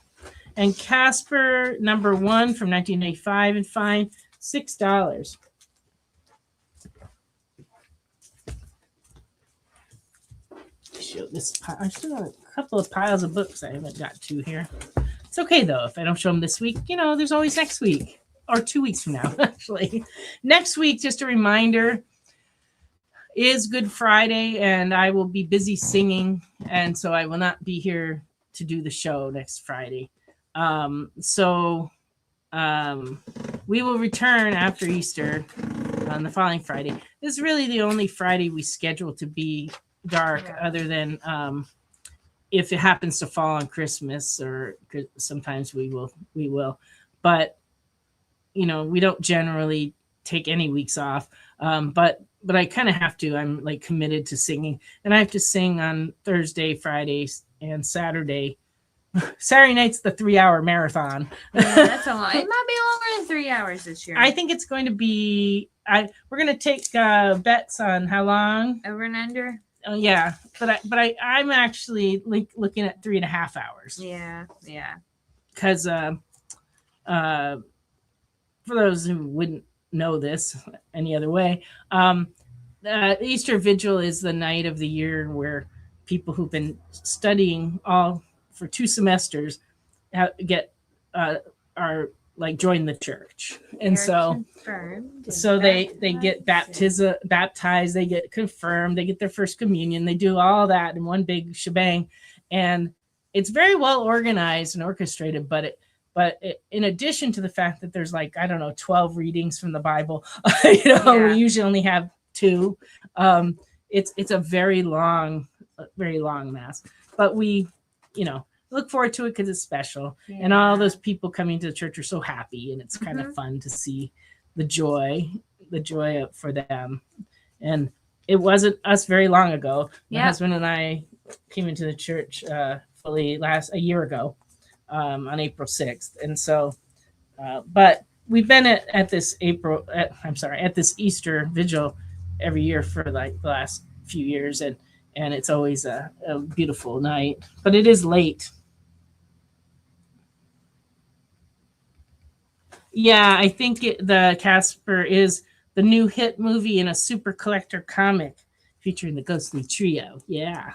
And Casper #1 from 1985 and fine, $6. show this pile. I still got a couple of piles of books I haven't got to here. It's okay though if I don't show them this week. There's always next week or 2 weeks from now. Actually, next week, just a reminder, is Good Friday, and I will be busy singing, and so I will not be here to do the show next Friday. We will return after Easter on the following Friday. This is really the only Friday we schedule to be dark, other than if it happens to fall on Christmas, or sometimes we will. But we don't generally take any weeks off. But I kind of have to. I'm like committed to singing, and I have to sing on Thursday, Friday, and Saturday. Saturday night's the 3-hour marathon. Yeah, that's a lot. It might be longer than 3 hours this year. I think it's going to be. We're going to take bets on how long. Over and under. Yeah, but I'm actually looking at 3.5 hours. Yeah. Because for those who wouldn't know this any other way, Easter Vigil is the night of the year where people who've been studying all for 2 semesters are like join the church, and so they get baptized, they get confirmed, they get their first communion, they do all that in one big shebang, and it's very well organized and orchestrated. But in addition to the fact that there's 12 readings from the Bible, we usually only have 2. It's a very long mass, but we look forward to it because it's special, and all those people coming to the church are so happy, and it's kind of fun to see the joy for them. And it wasn't us very long ago. My husband and I came into the church fully a year ago, on April 6th, and so but we've been at this Easter Vigil every year for the last few years, and it's always a beautiful night, but it is late. Yeah, I think the Casper is the new hit movie in a super collector comic featuring the ghostly trio. Yeah.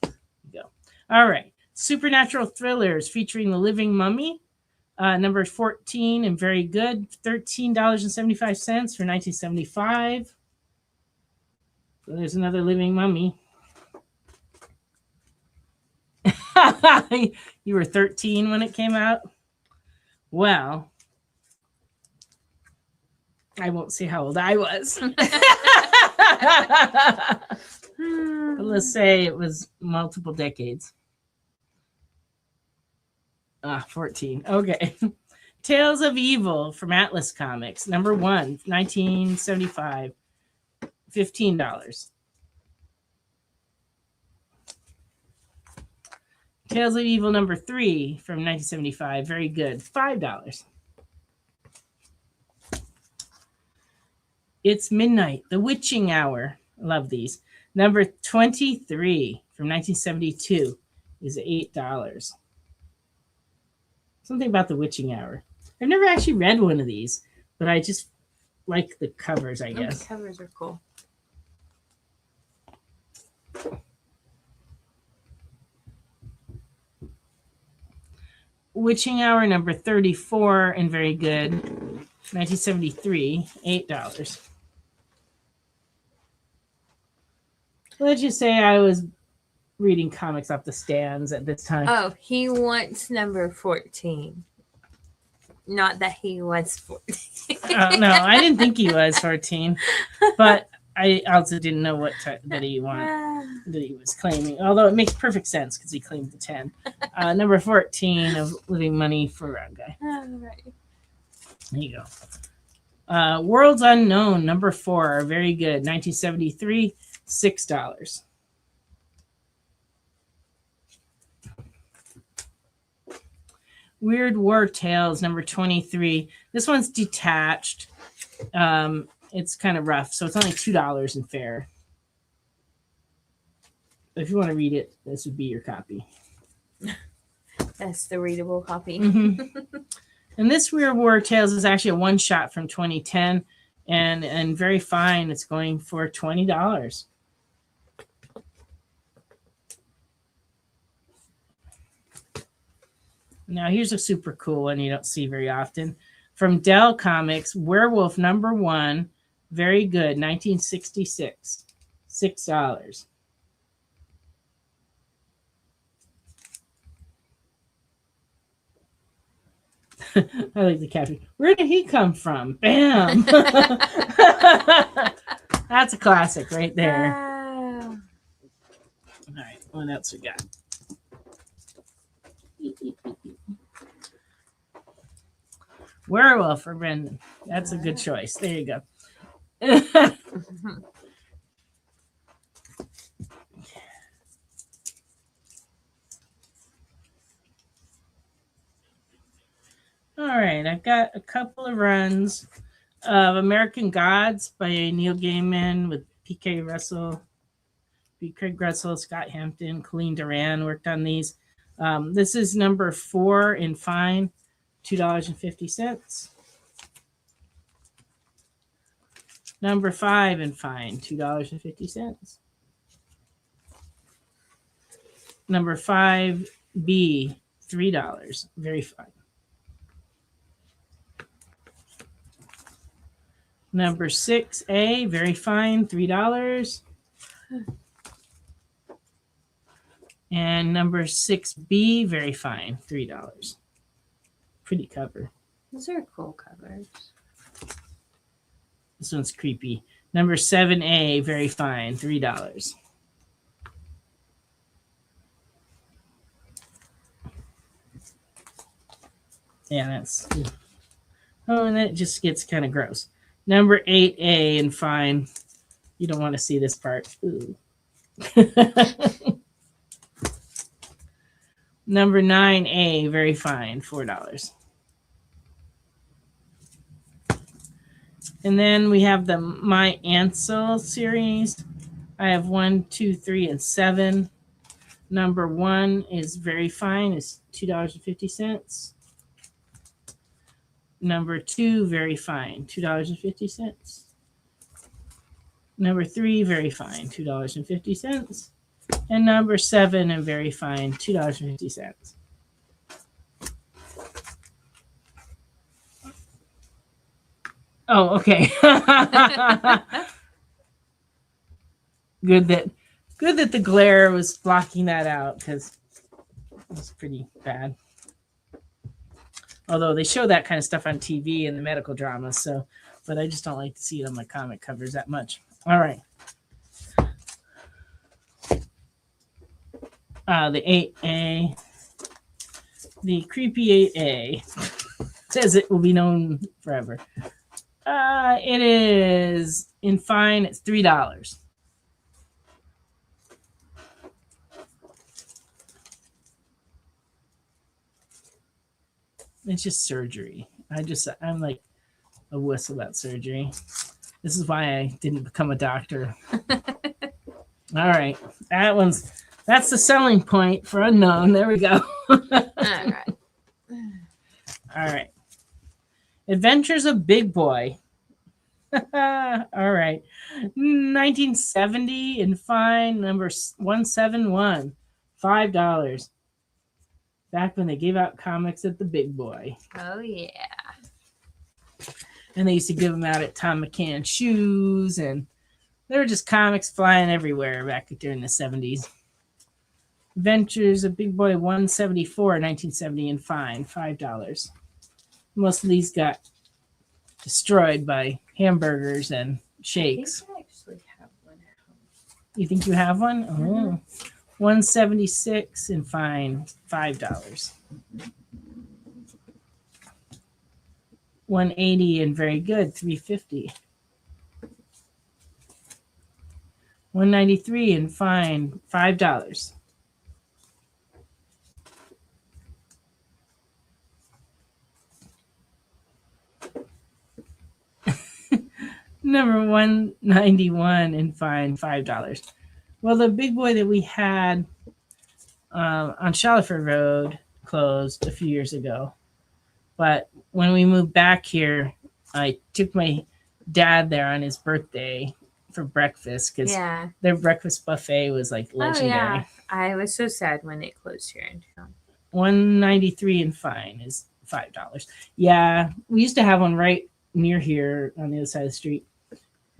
There you go. All right. Supernatural thrillers featuring the Living Mummy, number 14, and very good. $13.75 for 1975. So there's another Living Mummy. You were 13 when it came out? Well, I won't say how old I was. Let's say it was multiple decades. 14. Okay. Tales of Evil from Atlas Comics, number 1, 1975. $15. Tales of Evil number 3 from 1975. Very good. $5. It's Midnight, The Witching Hour. Love these. Number 23 from 1972 is $8. Something about The Witching Hour. I've never actually read one of these, but I just like the covers, I guess. The covers are cool. Witching Hour number 34 and very good. 1973, $8. Let's just say I was reading comics off the stands at this time. Oh, he wants number 14. Not that he was 14. No, I didn't think he was 14, but I also didn't know what that he wanted, that he was claiming. Although it makes perfect sense because he claimed the 10. Number 14 of Living Money for Round Guy. All right. There you go. Worlds Unknown, number 4, very good. 1973, $6. Weird War Tales, number 23. This one's detached. It's kind of rough, so it's only $2 in fair. But if you want to read it, this would be your copy. That's the readable copy. Mm-hmm. And this Weird War Tales is actually a one-shot from 2010, and very fine. It's going for $20. Now here's a super cool one you don't see very often. From Dell Comics, Werewolf #1, very good, 1966, $6. I like the caption. Where did he come from? Bam! That's a classic right there. Wow. All right, what else we got? Werewolf for Brendan. That's a good choice. There you go. All right, I've got a couple of runs of American Gods by Neil Gaiman with P.K. Russell, Craig Russell, Scott Hampton, Colleen Duran worked on these. This is number 4 in fine, $2.50. Number 5 in fine, $2.50. Number 5B, $3, very fine. Number 6A, very fine, $3. And number 6B, very fine, $3. Pretty cover. Those are cool covers. This one's creepy. Number 7A, very fine, $3. Yeah, that's. Oh, and then it just gets kind of gross. Number 8A and fine. You don't want to see this part. Ooh. Number 9A, very fine, $4. And then we have the My Ansel series. I have 1, 2, 3, and 7. Number 1 is very fine, is $2.50. Number 2, very fine, $2.50. Number 3, very fine, $2.50. And number 7, and very fine, $2.50. Oh, okay. Good that the glare was blocking that out, because it was pretty bad. Although they show that kind of stuff on TV and the medical drama, so, but I just don't like to see it on my comic covers that much. All right. The 8A, the creepy 8A, says it will be known forever. It is in fine. It's $3. It's just surgery. I'm like a wuss about surgery. This is why I didn't become a doctor. All right. That's the selling point for unknown. There we go. All right. All right. Adventures of Big Boy. All right. 1970 in fine, number 171, $5. Back when they gave out comics at the Big Boy. Oh, yeah. And they used to give them out at Tom McCann Shoes, and there were just comics flying everywhere back during the 70s. Adventures of Big Boy 174, 1970 in fine, $5. Most of these got destroyed by hamburgers and shakes. I think I actually have one at home. You think you have one? Oh. 176 and fine, $5. 180 and very good, $3.50. 193 and fine, $5. Number 191 and fine, $5. Well, the Big Boy that we had on Shaliford Road closed a few years ago. But when we moved back here, I took my dad there on his birthday for breakfast because their breakfast buffet was like legendary. Oh, yeah. I was so sad when it closed here in town. $193 and fine is $5. Yeah, we used to have one right near here on the other side of the street,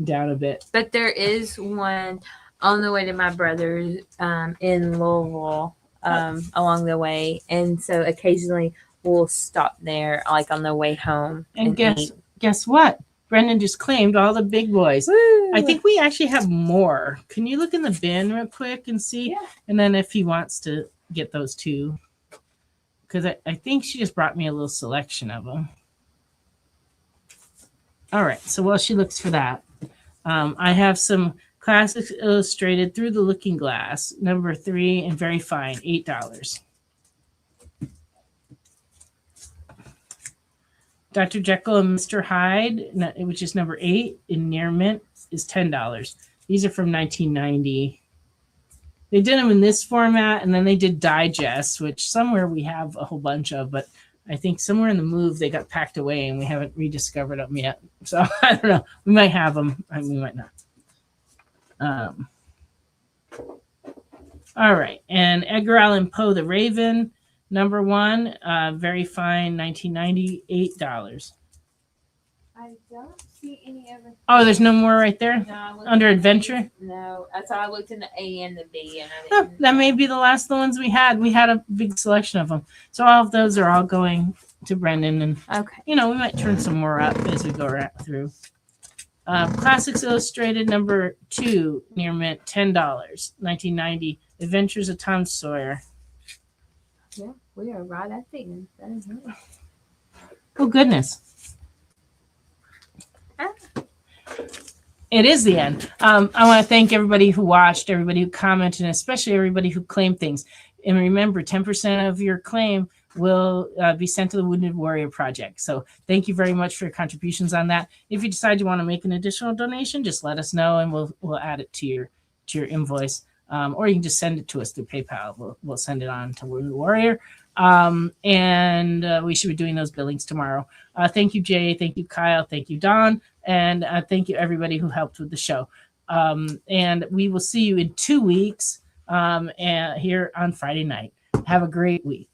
down a bit. But there is one on the way to my brother's in Louisville along the way. And so occasionally we'll stop there like on the way home. And eat. guess what? Brendan just claimed all the big boys. Woo! I think we actually have more. Can you look in the bin real quick and see? Yeah. And then if he wants to get those too. Because I think she just brought me a little selection of them. All right. So while she looks for that, I have some Classics Illustrated Through the Looking Glass, number 3, and very fine, $8. Dr. Jekyll and Mr. Hyde, which is number 8 in near mint, is $10. These are from 1990. They did them in this format, and then they did digests, which somewhere we have a whole bunch of, but I think somewhere in the move they got packed away, and we haven't rediscovered them yet. So I don't know. We might have them. We might not. All right, and Edgar Allan Poe, The Raven, number 1, very fine, $1998. I don't see any other. Oh, there's no more right there? No, Under adventure? No, that's how I looked in the A and the B. And I Oh, didn't. that may be the last of the ones we had. We had a big selection of them. So all of those are all going to Brendan. And, Okay. we might turn some more up as we go through. Classics Illustrated, number 2, near mint, $10, 1990. Adventures of Tom Sawyer. Yeah, we are right at the end. That is nice. Oh, goodness. It is the end. I want to thank everybody who watched, everybody who commented, and especially everybody who claimed things. And remember, 10% of your claim will be sent to the Wounded Warrior Project. So thank you very much for your contributions on that. If you decide you want to make an additional donation, just let us know, and we'll add it to your invoice. Or you can just send it to us through PayPal. We'll send it on to Wounded Warrior. And we should be doing those billings tomorrow. Thank you, Jay. Thank you, Kyle. Thank you, Don. And thank you, everybody who helped with the show. And we will see you in 2 weeks and here on Friday night. Have a great week.